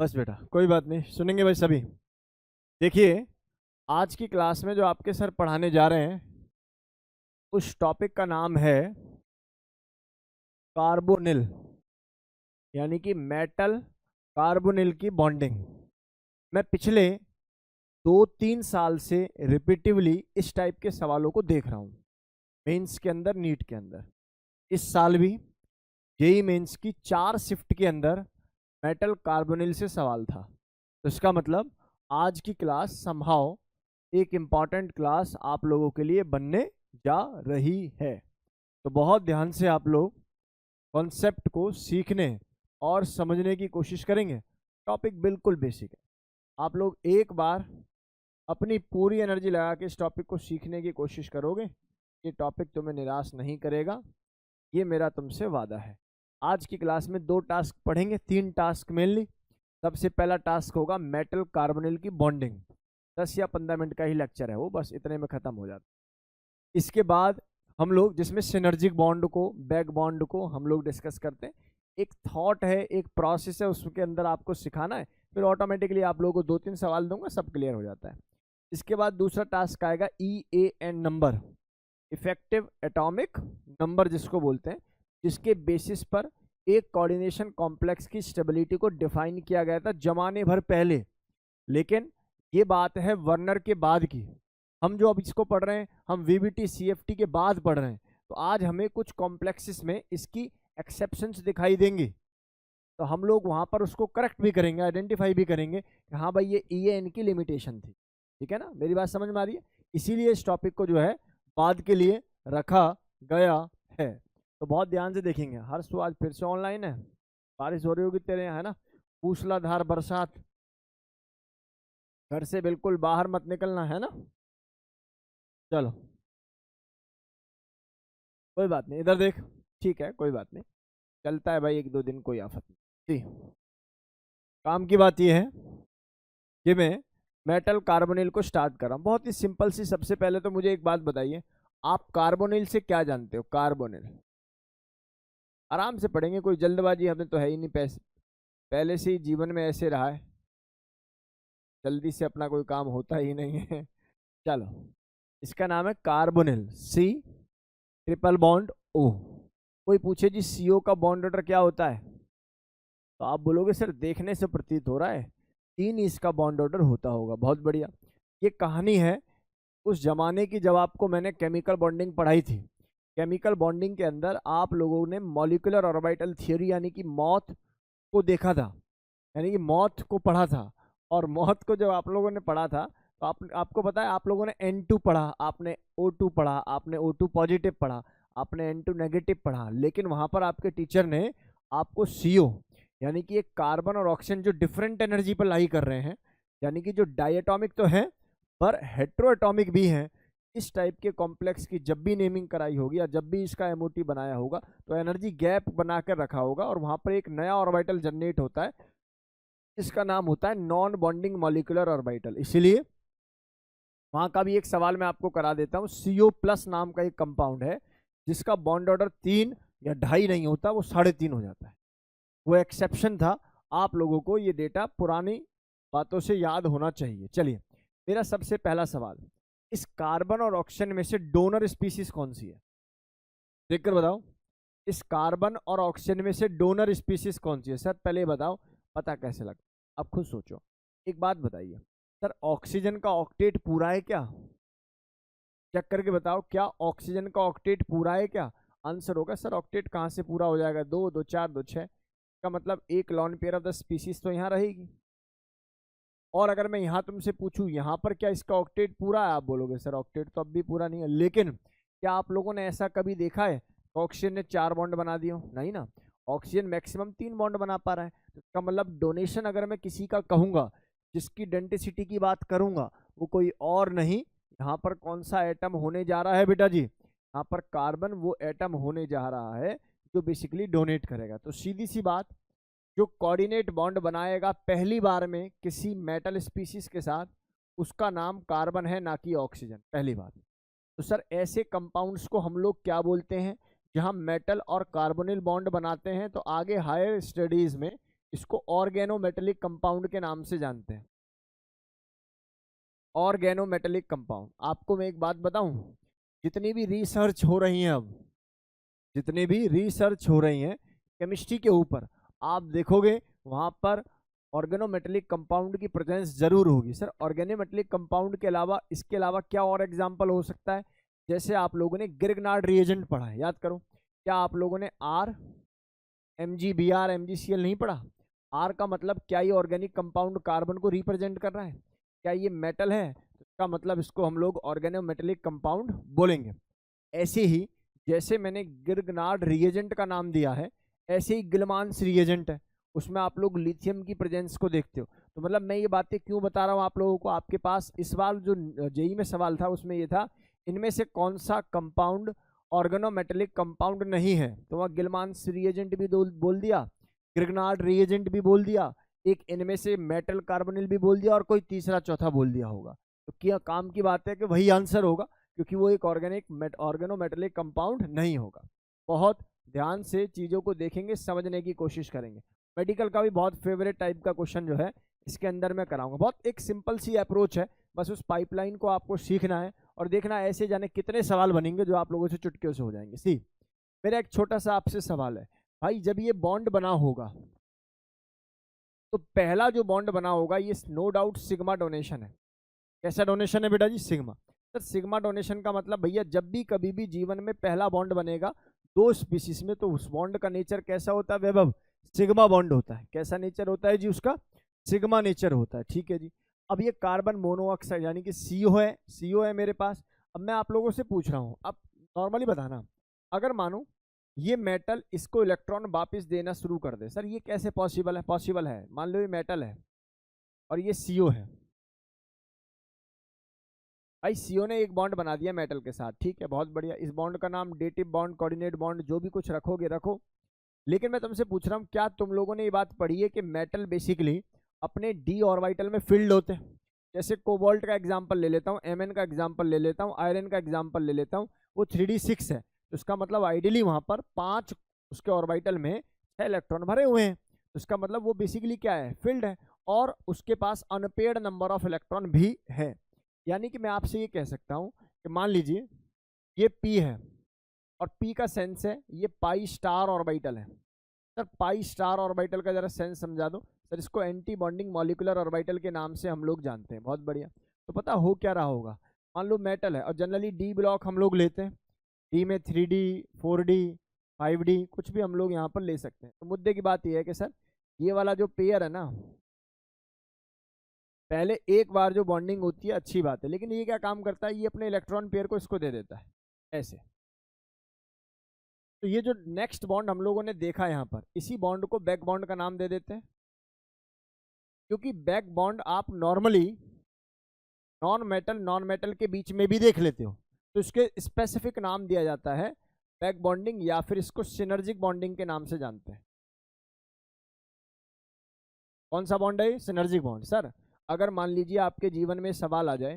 बस बेटा कोई बात नहीं, सुनेंगे भाई सभी। देखिए, आज की क्लास में जो आपके सर पढ़ाने जा रहे हैं उस टॉपिक का नाम है कार्बोनिल, यानी कि मेटल कार्बोनिल की बॉन्डिंग। मैं पिछले 2-3 साल से रिपीटिवली इस टाइप के सवालों को देख रहा हूँ, मेंस के अंदर, नीट के अंदर। इस साल भी जेई मेंस की 4 शिफ्ट के अंदर मेटल कार्बोनिल से सवाल था। तो इसका मतलब आज की क्लास समहाउ एक इम्पॉर्टेंट क्लास आप लोगों के लिए बनने जा रही है। तो बहुत ध्यान से आप लोग कॉन्सेप्ट को सीखने और समझने की कोशिश करेंगे। टॉपिक बिल्कुल बेसिक है। आप लोग एक बार अपनी पूरी एनर्जी लगा के इस टॉपिक को सीखने की कोशिश करोगे, ये टॉपिक तुम्हें निराश नहीं करेगा, ये मेरा तुमसे वादा है। आज की क्लास में 2 टास्क पढ़ेंगे, 3 टास्क मेनली। सबसे पहला टास्क होगा मेटल कार्बोनिल की बॉन्डिंग। 10 या 15 मिनट का ही लेक्चर है वो, बस इतने में खत्म हो जाता है। इसके बाद हम लोग जिसमें सिनर्जिक बॉन्ड को, बैक बॉन्ड को हम लोग डिस्कस करते हैं। एक थॉट है, एक प्रोसेस है, उसके अंदर आपको सिखाना है, फिर ऑटोमेटिकली आप लोगों को 2-3 सवाल दूंगा, सब क्लियर हो जाता है। इसके बाद दूसरा टास्क आएगा EAN number, effective atomic number जिसको बोलते हैं, जिसके बेसिस पर एक कोऑर्डिनेशन कॉम्प्लेक्स की स्टेबिलिटी को डिफाइन किया गया था जमाने भर पहले। लेकिन ये बात है वर्नर के बाद की। हम जो अब इसको पढ़ रहे हैं, हम VBT CFT के बाद पढ़ रहे हैं। तो आज हमें कुछ कॉम्प्लेक्सेस में इसकी एक्सेप्शंस दिखाई देंगी, तो हम लोग वहां पर उसको करेक्ट भी करेंगे, आइडेंटिफाई भी करेंगे कि हाँ भाई ये EAN की लिमिटेशन थी। ठीक है ना, मेरी बात समझ में आ रही है? इसीलिए इस टॉपिक को जो है बाद के लिए रखा गया है। तो बहुत ध्यान से देखेंगे। हर्ष तो आज फिर से ऑनलाइन है, बारिश हो रही होगी तेरे यहाँ, है ना? मूसलाधार बरसात, घर से बिल्कुल बाहर मत निकलना, है ना? चलो कोई बात नहीं, इधर देख। ठीक है, कोई बात नहीं, चलता है भाई, 1-2 दिन कोई आफत नहीं जी। काम की बात यह है कि मैं मेटल कार्बोनिल को स्टार्ट कर रहा हूँ। बहुत ही सिंपल सी। सबसे पहले तो मुझे एक बात बताइए, आप कार्बोनिल से क्या जानते हो? कार्बोनिल आराम से पढ़ेंगे, कोई जल्दबाजी हमें तो है ही नहीं। पहले से ही जीवन में ऐसे रहा है, जल्दी से अपना कोई काम होता ही नहीं है। चलो, इसका नाम है carbonyl, C triple bond O। कोई पूछे जी CO का बॉन्ड ऑर्डर क्या होता है, तो आप बोलोगे सर देखने से प्रतीत हो रहा है 3 इसका बॉन्ड ऑर्डर होता होगा। बहुत बढ़िया। ये कहानी है उस जमाने की जब आपको मैंने केमिकल बॉन्डिंग पढ़ाई थी। केमिकल बॉन्डिंग के अंदर आप लोगों ने मॉलिक्यूलर ऑर्बिटल थ्योरी यानी कि मौत को देखा था, यानी कि मौत को पढ़ा था। और मौत को जब आप लोगों ने पढ़ा था तो आपको पता है, आप लोगों ने N2 पढ़ा, आपने O2 पढ़ा, आपने O2 पॉजिटिव पढ़ा, आपने N2 नेगेटिव पढ़ा। लेकिन वहां पर आपके टीचर ने आपको CO यानी कि एक कार्बन और ऑक्सीजन जो डिफरेंट एनर्जी पर लाई कर रहे हैं, यानी कि जो डायटोमिक तो है पर हेट्रोएटॉमिक भी है, इस टाइप के कॉम्प्लेक्स की जब भी नेमिंग कराई होगी या जब भी इसका MOT बनाया होगा तो एनर्जी गैप बनाकर रखा होगा और वहां पर एक नया ऑर्बिटल जनरेट होता है, इसका नाम होता है नॉन बॉन्डिंग मॉलिक्यूलर ऑर्बिटल। इसीलिए वहां का भी एक सवाल मैं आपको करा देता हूं। CO+ नाम का एक कंपाउंड है जिसका बॉन्ड ऑर्डर 3 या 2.5 नहीं होता, वो 3.5 हो जाता है। वो एक्सेप्शन था। आप लोगों को ये डेटा पुरानी बातों से याद होना चाहिए। चलिए, मेरा सबसे पहला सवाल, इस कार्बन और ऑक्सीजन में से डोनर स्पीसीज कौन सी है? देखकर बताओ, इस कार्बन और ऑक्सीजन में से डोनर स्पीसीज कौन सी है? सर पहले बताओ, पता कैसे लगा? अब खुद सोचो। एक बात बताइए, सर ऑक्सीजन का ऑक्टेट पूरा है क्या? चेक करके बताओ, क्या ऑक्सीजन का ऑक्टेट पूरा है क्या? आंसर होगा सर ऑक्टेट कहाँ से पूरा हो जाएगा, 2 2 4 2 6 का मतलब एक lone pair of the species तो यहाँ रहेगी। और अगर मैं यहाँ तुमसे पूछूं यहाँ पर क्या इसका ऑक्टेट पूरा है, आप बोलोगे सर ऑक्टेट तो अब भी पूरा नहीं है। लेकिन क्या आप लोगों ने ऐसा कभी देखा है ऑक्सीजन ने 4 बॉन्ड बना दिए? नहीं ना, ऑक्सीजन मैक्सिमम 3 बॉन्ड बना पा रहा है। तो इसका मतलब डोनेशन अगर मैं किसी का कहूंगा, जिसकी डेंसिटी की बात करूंगा, वो कोई और नहीं, यहाँ पर कौन सा एटम होने जा रहा है बेटा जी? यहाँ पर कार्बन वो एटम होने जा रहा है जो बेसिकली डोनेट करेगा। तो सीधी सी बात, जो कोऑर्डिनेट बॉन्ड बनाएगा पहली बार में किसी मेटल स्पीसीज के साथ, उसका नाम कार्बन है, ना कि ऑक्सीजन। पहली बात। तो सर ऐसे कंपाउंड्स को हम लोग क्या बोलते हैं? जहां मेटल और कार्बोनिल बॉन्ड बनाते हैं, तो आगे हायर स्टडीज में इसको ऑर्गेनोमेटेलिक कंपाउंड के नाम से जानते हैं, ऑर्गेनोमेटेलिक कंपाउंड। आपको मैं एक बात बताऊं, जितनी भी रिसर्च हो रही है, अब जितनी भी रिसर्च हो रही है केमिस्ट्री के ऊपर, आप देखोगे वहां पर ऑर्गेनोमेटेलिक कंपाउंड की प्रेजेंस जरूर होगी। सर ऑर्गेनोमेटेलिक कंपाउंड के अलावा, इसके अलावा क्या और एग्जांपल हो सकता है? जैसे आप लोगों ने ग्रिग्नार्ड रिएजेंट पढ़ा है, याद करो। क्या आप लोगों ने आर, MgBr, MgCl नहीं पढ़ा? आर का मतलब क्या ये ऑर्गेनिक कंपाउंड कार्बन को रिप्रेजेंट कर रहा है? क्या ये मेटल है? तो इसका मतलब इसको हम लोग ऑर्गेनोमेटेलिक कंपाउंड बोलेंगे। ऐसे ही जैसे मैंने गिरगनार्ड रिएजेंट का नाम दिया है, ऐसे ही गिलमांस रिएजेंट है, उसमें आप लोग लिथियम की प्रेजेंस को देखते हो। तो मतलब मैं ये बातें क्यों बता रहा हूँ आप लोगों को, आपके पास इस बार जो जेई में सवाल था उसमें ये था, इनमें से कौन सा कंपाउंड ऑर्गेनोमेटेलिक कंपाउंड नहीं है, तो वहाँ गिलमांस रिएजेंट भी बोल दिया, ग्रिग्नार्ड रिएजेंट भी बोल दिया, एक इनमें से मेटल कार्बोनिल भी बोल दिया, और कोई तीसरा चौथा बोल दिया होगा। तो क्या काम की बात है कि वही आंसर होगा, क्योंकि वो एक ऑर्गेनोमेटेलिक कंपाउंड नहीं होगा। बहुत ध्यान से चीज़ों को देखेंगे, समझने की कोशिश करेंगे। मेडिकल का भी बहुत फेवरेट टाइप का क्वेश्चन जो है इसके अंदर मैं कराऊंगा। बहुत एक सिंपल सी अप्रोच है, बस उस पाइपलाइन को आपको सीखना है और देखना है ऐसे जाने कितने सवाल बनेंगे जो आप लोगों से चुटकियों से हो जाएंगे। सी, मेरा एक छोटा सा आपसे सवाल है भाई, जब ये बॉन्ड बना होगा तो पहला जो बॉन्ड बना होगा ये नो डाउट सिग्मा डोनेशन है। कैसा डोनेशन है बेटा जी? सिग्मा। सर सिग्मा डोनेशन का मतलब भैया जब भी कभी भी जीवन में पहला बॉन्ड बनेगा दो स्पीसीज में, तो उस बॉन्ड का नेचर कैसा होता है वैभव? सिग्मा बॉन्ड होता है। कैसा नेचर होता है जी उसका? सिग्मा नेचर होता है। ठीक है जी। अब ये कार्बन मोनोऑक्साइड यानी कि CO है, CO है मेरे पास। अब मैं आप लोगों से पूछ रहा हूँ, अब नॉर्मली बताना, अगर मानो ये मेटल इसको इलेक्ट्रॉन वापस देना शुरू कर दे, सर ये कैसे पॉसिबल है? पॉसिबल है। मान लो ये मेटल है और ये CO है, भाई CO ने एक बॉन्ड बना दिया मेटल के साथ, ठीक है, बहुत बढ़िया। इस बॉन्ड का नाम डेटिव बॉन्ड, कोऑर्डिनेट बॉन्ड, जो भी कुछ रखोगे रखो। लेकिन मैं तुमसे पूछ रहा हूँ, क्या तुम लोगों ने ये बात पढ़ी है कि मेटल बेसिकली अपने d ऑर्बिटल में फिल्ड होते हैं? जैसे कोबाल्ट का एग्जांपल ले लेता हूँ, Mn का एग्जांपल ले लेता हूँ, आयरन का एग्जांपल ले लेता हूँ, वो 3d6 है, तो इसका मतलब आइडियली वहां पर 5 उसके ऑर्बिटल में 6 इलेक्ट्रॉन भरे हुए हैं, तो इसका मतलब वो बेसिकली क्या है? फिल्ड है, और उसके पास अनपेयर्ड नंबर ऑफ इलेक्ट्रॉन भी है। यानी कि मैं आपसे ये कह सकता हूँ कि मान लीजिए ये P है और P का सेंस है ये पाई स्टार ऑर्बिटल है। सर पाई स्टार ऑर्बिटल का जरा सेंस समझा दो। सर इसको एंटी बॉन्डिंग मॉलिक्यूलर ऑर्बिटल के नाम से हम लोग जानते हैं। बहुत बढ़िया। तो पता हो क्या रहा होगा, मान लो मेटल है और जनरली D ब्लॉक हम लोग लेते हैं, D में 3D 4D 5D कुछ भी हम लोग यहाँ पर ले सकते हैं। तो मुद्दे की बात यह है कि सर ये वाला जो पेयर है ना, पहले एक बार जो बॉन्डिंग होती है अच्छी बात है, लेकिन ये क्या काम करता है, ये अपने इलेक्ट्रॉन पेयर को इसको दे देता है ऐसे। तो ये जो नेक्स्ट बॉन्ड हम लोगों ने देखा यहाँ पर, इसी बॉन्ड को बैक बॉन्ड का नाम दे देते हैं, क्योंकि बैक बॉन्ड आप नॉर्मली नॉन मेटल के बीच में भी देख लेते हो, तो इसके स्पेसिफिक नाम दिया जाता है बैक बॉन्डिंग, या फिर इसको सिनर्जिक बॉन्डिंग के नाम से जानते हैं। कौन सा बॉन्ड है? Synergic bond. सर अगर मान लीजिए आपके जीवन में सवाल आ जाए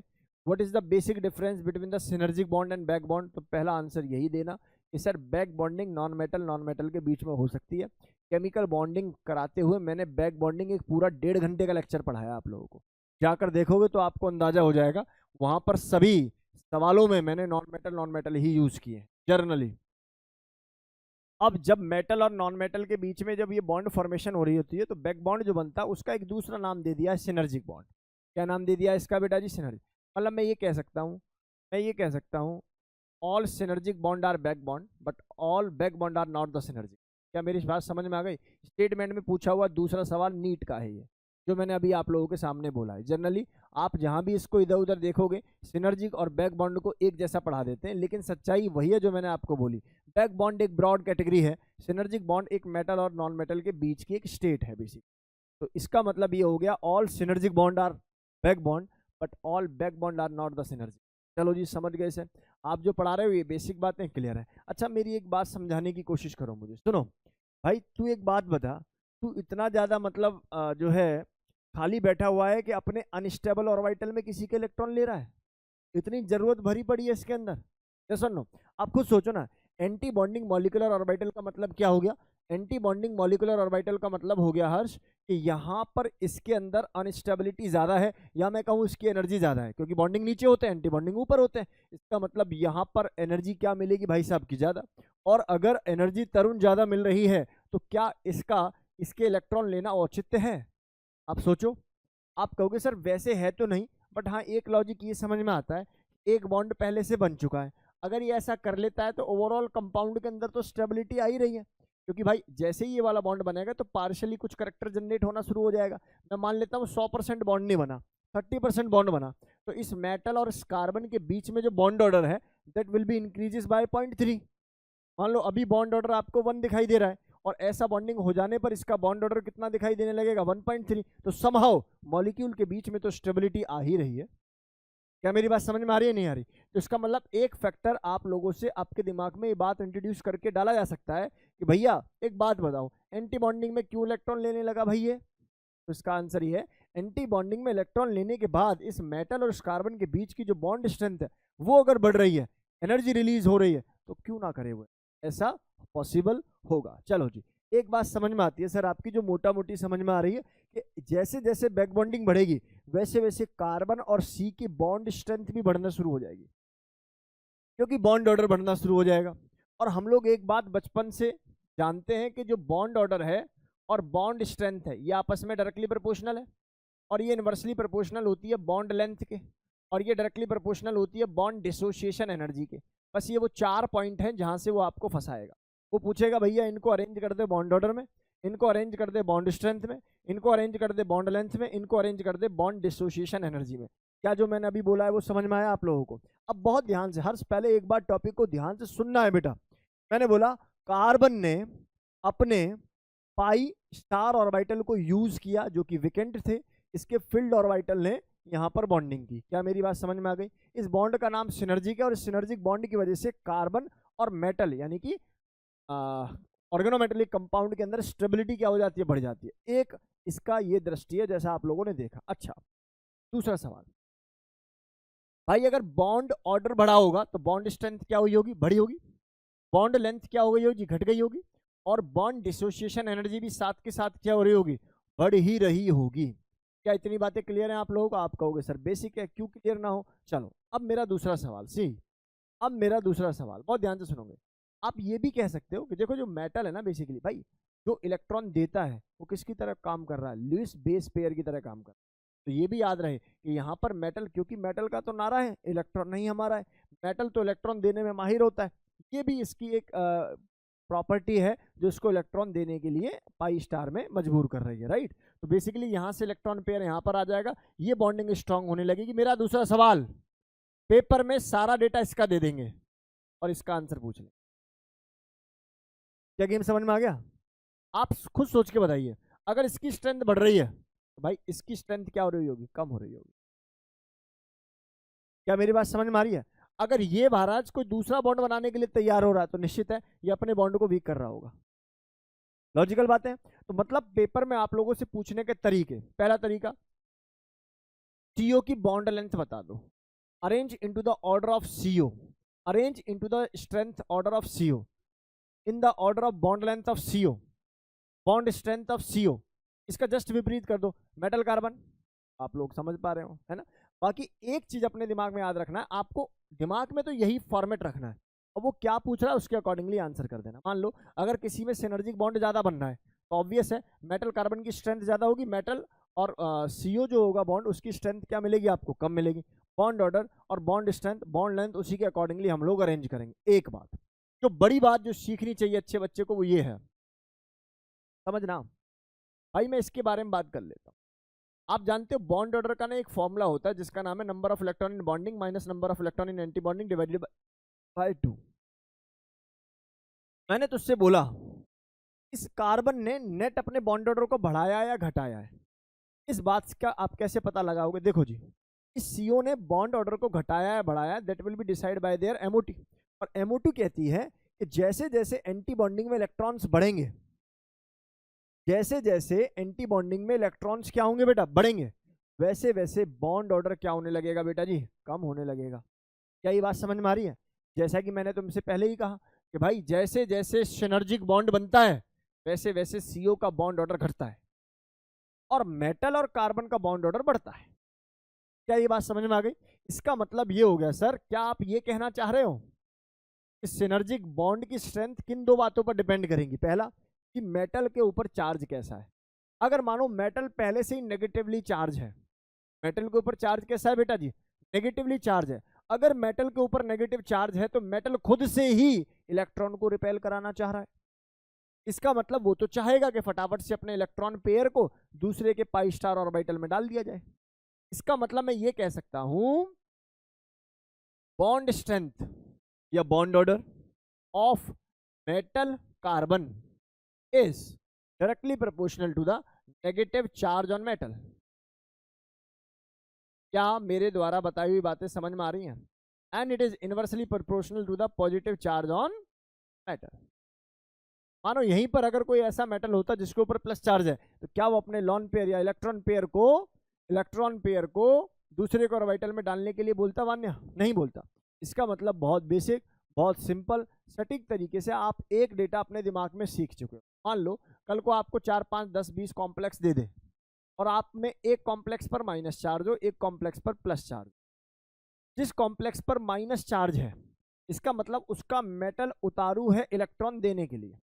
what is the basic difference between the synergic bond and back bond, तो पहला आंसर यही देना कि sir back bonding non metal के बीच में हो सकती है। केमिकल बॉन्डिंग कराते हुए मैंने बैक बॉन्डिंग एक पूरा 1.5 घंटे का लेक्चर पढ़ाया आप लोगों को, जाकर देखोगे तो आपको अंदाजा हो जाएगा। वहां पर सभी सवालों में मैंने नॉन मेटल ही यूज किए जर्नली। अब जब मेटल और नॉन मेटल के बीच में जब ये बॉन्ड फॉर्मेशन हो रही होती है, तो बैक बॉन्ड जो बनता है उसका एक दूसरा नाम दे दिया है सिनर्जिक बॉन्ड। क्या नाम दे दिया है इसका बेटा जी? सिनर्जिक। मतलब मैं ये कह सकता हूँ all synergic bond are back bond but all back bond are not the synergic. क्या मेरी बात समझ में आ गई? स्टेटमेंट में पूछा हुआ दूसरा सवाल नीट का है ये, जो मैंने अभी आप लोगों के सामने बोला है। जनरली आप जहां भी इसको इधर उधर देखोगे सिनर्जिक और बैक बॉन्ड को एक जैसा पढ़ा देते हैं, लेकिन सच्चाई वही है जो मैंने आपको बोली। बैक बॉन्ड एक ब्रॉड कैटेगरी है, सिनर्जिक बॉन्ड एक मेटल और नॉन मेटल के बीच की एक स्टेट है बेसिक। तो इसका मतलब ये हो गया all synergic bond are back bond but all back bond are not the synergic. चलो जी समझ गए सर, आप जो पढ़ा रहे हो ये बेसिक बातें क्लियर है। अच्छा मेरी एक बात समझाने की कोशिश करो मुझे, सुनो भाई, तू एक बात बता, तू इतना ज्यादा मतलब जो है खाली बैठा हुआ है कि अपने अनस्टेबल ऑर्बिटल में किसी के इलेक्ट्रॉन ले रहा है, इतनी जरूरत भरी पड़ी है इसके अंदर? या सुनो, आप खुद सोचो ना, एंटी बॉन्डिंग मॉलिक्यूलर ऑर्बिटल का मतलब क्या हो गया? एंटी बॉन्डिंग मॉलिक्यूलर ऑर्बिटल का मतलब हो गया हर्ष कि यहाँ पर इसके अंदर अनस्टेबिलिटी ज्यादा है, या मैं कहूँ इसकी एनर्जी ज्यादा है, क्योंकि बॉन्डिंग नीचे होते हैं, एंटी बॉन्डिंग ऊपर होते हैं। इसका मतलब यहाँ पर एनर्जी क्या मिलेगी भाई साहब की ज्यादा। और अगर एनर्जी तरुण ज्यादा मिल रही है तो क्या इसके इलेक्ट्रॉन लेना औचित्य है? आप सोचो। आप कहोगे सर वैसे है तो नहीं, बट हाँ एक लॉजिक ये समझ में आता है, एक बॉन्ड पहले से बन चुका है, अगर ये ऐसा कर लेता है तो ओवरऑल कंपाउंड के अंदर तो स्टेबिलिटी आ ही रही है, क्योंकि भाई जैसे ही ये वाला बॉन्ड बनेगा तो पार्शियली कुछ करेक्टर जनरेट होना शुरू हो जाएगा। मैं मान लेता हूँ 100% बॉन्ड नहीं बना, 30% बॉन्ड बना, तो इस मेटल और इस कार्बन के बीच में जो बॉन्ड ऑर्डर है that will be increases by 0.3। मान लो अभी बॉन्ड ऑर्डर आपको 1 दिखाई दे रहा है, और ऐसा बॉन्डिंग हो जाने पर इसका बॉन्ड ऑर्डर कितना दिखाई देने लगेगा? 1.3। तो समहाउ मॉलिक्यूल के बीच में तो स्टेबिलिटी आ ही रही है। क्या मेरी बात समझ में आ रही है नहीं आ रही? तो इसका मतलब एक फैक्टर आप लोगों से आपके दिमाग में ये बात इंट्रोड्यूस करके डाला जा सकता है कि भैया एक बात बताओ, एंटी बॉन्डिंग में क्यों इलेक्ट्रॉन लेने लगा भाई ये? तो इसका आंसर ये है, एंटी बॉन्डिंग में इलेक्ट्रॉन लेने के बाद इस मेटल और इस कार्बन के बीच की जो बॉन्ड स्ट्रेंथ है वो अगर बढ़ रही है, एनर्जी रिलीज हो रही है, तो क्यों ना करे वो, ऐसा पॉसिबल होगा। चलो जी, एक बात समझ में आती है सर आपकी, जो मोटा मोटी समझ में आ रही है कि जैसे जैसे बैक बॉन्डिंग बढ़ेगी वैसे वैसे कार्बन और सी की बॉन्ड स्ट्रेंथ भी बढ़ना शुरू हो जाएगी, क्योंकि बॉन्ड ऑर्डर बढ़ना शुरू हो जाएगा। और हम लोग एक बात बचपन से जानते हैं कि जो बॉन्ड ऑर्डर है और बॉन्ड स्ट्रेंथ है ये आपस में डायरेक्टली प्रोपोर्शनल है, और ये इनवर्सली प्रोपोर्शनल होती है बॉन्ड लेंथ के, और ये डायरेक्टली प्रोपोर्शनल होती है बॉन्ड डिसोसिएशन एनर्जी के। बस ये वो 4 पॉइंट हैं जहां से वो आपको फंसाएगा। वो पूछेगा भैया इनको अरेंज कर दे बॉन्ड ऑर्डर में, इनको अरेंज कर दे बॉन्ड स्ट्रेंथ में, इनको अरेंज कर दे बॉन्ड लेंथ में, इनको अरेंज कर दे बॉन्ड डिसोसिएशन एनर्जी में। क्या जो मैंने अभी बोला है वो समझ में आया आप लोगों को? अब बहुत ध्यान से हर्ष, पहले एक बार टॉपिक को ध्यान से सुनना है बेटा। मैंने बोला कार्बन ने अपने पाई स्टार ऑर्बिटल को यूज किया जो कि विकेंट थे, इसके फील्ड ऑर्बिटल ने यहाँ पर बॉन्डिंग की। क्या मेरी बात समझ में आ गई? इस बॉन्ड का नाम सिनर्जिक है, और इस सिनर्जिक बॉन्ड की वजह से कार्बन और मेटल यानी कि ऑर्गेनोमेटेलिक कंपाउंड के अंदर स्टेबिलिटी क्या हो जाती है? बढ़ जाती है। एक इसका ये दृष्टि है जैसा आप लोगों ने देखा। अच्छा, दूसरा सवाल, भाई अगर बॉन्ड ऑर्डर बढ़ा होगा तो बॉन्ड स्ट्रेंथ क्या हुई होगी? बढ़ी होगी। बॉन्ड लेंथ क्या हो गई होगी? घट गई होगी। और बॉन्ड डिसोसिएशन एनर्जी भी साथ के साथ क्या हो रही होगी? बढ़ ही रही होगी। क्या इतनी बातें क्लियर हैं आप लोगों को? आप कहोगे सर बेसिक है, क्यों क्लियर ना हो? चलो अब मेरा दूसरा सवाल अब मेरा दूसरा सवाल बहुत ध्यान से सुनोगे। आप ये भी कह सकते हो कि देखो जो मेटल है ना, बेसिकली भाई जो इलेक्ट्रॉन देता है वो किसकी तरह काम कर रहा है? लुईस बेस पेयर की तरह काम कर रहा है। तो ये भी याद रहे कि यहाँ पर मेटल, क्योंकि मेटल का तो नारा है इलेक्ट्रॉन नहीं हमारा है, मेटल तो इलेक्ट्रॉन देने में माहिर होता है, ये भी इसकी एक प्रॉपर्टी है जो इसको इलेक्ट्रॉन देने के लिए पाई स्टार में मजबूर कर रही है, राइट? तो बेसिकली यहाँ से इलेक्ट्रॉन पेयर यहाँ पर आ जाएगा, ये बॉन्डिंग स्ट्रांग होने लगेगी। मेरा दूसरा सवाल, पेपर में सारा डेटा इसका दे देंगे और इसका आंसर पूछ लें। क्या गेम समझ में आ गया? आप खुद सोच के बताइए, अगर इसकी स्ट्रेंथ बढ़ रही है तो भाई इसकी स्ट्रेंथ क्या हो रही होगी? कम हो रही होगी। क्या मेरी बात समझ में आ रही है? अगर ये महाराज कोई दूसरा बॉन्ड बनाने के लिए तैयार हो रहा है तो निश्चित है ये अपने बॉन्ड को वीक कर रहा होगा। लॉजिकल बात है। तो मतलब पेपर में आप लोगों से पूछने के तरीके, पहला तरीका, सीओ की बॉन्ड लेंथ बता दो, arrange into the order of CO, arrange into the strength order of CO, in the order of bond length of CO, bond strength of CO. इसका जस्ट विपरीत कर दो, मेटल कार्बन। आप लोग समझ पा रहे हो है ना? बाकी एक चीज अपने दिमाग में याद रखना है, आपको दिमाग में तो यही फॉर्मेट रखना है, और वो क्या पूछ रहा है उसके अकॉर्डिंगली आंसर कर देना। मान लो अगर किसी में सिनर्जिक बॉन्ड ज्यादा बनना है तो ऑब्वियस है मेटल कार्बन की स्ट्रेंथ ज्यादा होगी, मेटल और सीओ जो होगा बॉन्ड उसकी स्ट्रेंथ क्या मिलेगी आपको? कम मिलेगी। बॉन्ड ऑर्डर और बॉन्ड स्ट्रेंथ, बॉन्ड लेंथ उसी के अकॉर्डिंगली हम लोग अरेंज करेंगे। एक बात जो बड़ी बात जो सीखनी चाहिए अच्छे बच्चे को वो ये है, समझना भाई, मैं इसके बारे में बात कर लेता हूँ। आप जानते हो बॉन्ड ऑर्डर का ना एक फॉर्मूला होता है जिसका नाम है number of electron in bonding minus number of electron in anti bonding divided by 2। मैंने तुझसे बोला इस कार्बन ने नेट अपने बॉन्ड ऑर्डर को बढ़ाया या घटाया है, इस बात का आप कैसे पता लगाओगे? देखो जी, इस सीओ ने बॉन्ड ऑर्डर को घटाया या बढ़ाया, that will be decide bye there MOT. और एमओटी कहती है कि जैसे जैसे एंटी बॉन्डिंग में इलेक्ट्रॉन्स बढ़ेंगे, जैसे जैसे एंटी बॉन्डिंग में इलेक्ट्रॉन्स क्या होंगे बेटा? बढ़ेंगे, वैसे वैसे बॉन्ड ऑर्डर क्या होने लगेगा बेटा जी? कम होने लगेगा। क्या ये बात समझ में आ रही है? जैसा कि मैंने तुमसे पहले ही कहा कि भाई जैसे जैसे सिनर्जिक बॉन्ड बनता है वैसे वैसे CO का बॉन्ड ऑर्डर घटता है और मेटल और कार्बन का बॉन्ड ऑर्डर बढ़ता है। क्या ये बात समझ में आ गई? इसका मतलब ये हो गया सर, क्या आप ये कहना चाह रहे हो कि सिनर्जिक बॉन्ड की स्ट्रेंथ किन दो बातों पर डिपेंड करेंगी? पहला, कि मेटल के ऊपर चार्ज कैसा है। अगर मानो मेटल पहले से ही नेगेटिवली चार्ज है, मेटल के ऊपर चार्ज कैसा है बेटा जी? नेगेटिवली चार्ज है। अगर मेटल के ऊपर नेगेटिव चार्ज है तो मेटल खुद से ही इलेक्ट्रॉन को रिपेल कराना चाह रहा है। इसका मतलब वो तो चाहेगा कि फटाफट से अपने इलेक्ट्रॉन पेयर को दूसरे के पाई स्टार ऑर्बिटल में डाल दिया जाए। इसका मतलब मैं ये कह सकता हूं, बॉन्ड स्ट्रेंथ या bond order of metal carbon is directly proportional to the negative charge on metal. क्या मेरे द्वारा बताई हुई बातें समझ में आ रही हैं? And it is inversely proportional to the positive charge on metal. मानो यहीं पर अगर कोई ऐसा मेटल होता जिसके ऊपर प्लस चार्ज है, तो क्या वो अपने लॉन पेयर या इलेक्ट्रॉन पेयर को दूसरे को ऑर्बिटल में डालने के लिए बोलता वान्या? नहीं बोलता। इसका मतलब बहुत बेसिक, बहुत सिंपल, सटीक तरीके से आप एक डेटा अपने दिमाग में सीख चुके हो। मान लो कल को आपको 4, 5, 10, 20 कॉम्प्लेक्स दे दे और आप में एक कॉम्प्लेक्स पर माइनस चार्ज हो, एक कॉम्प्लेक्स पर प्लस चार्ज। जिस कॉम्प्लेक्स पर माइनस चार्ज है, इसका मतलब उसका मेटल उतारू है इलेक्ट्रॉन देने के लिए।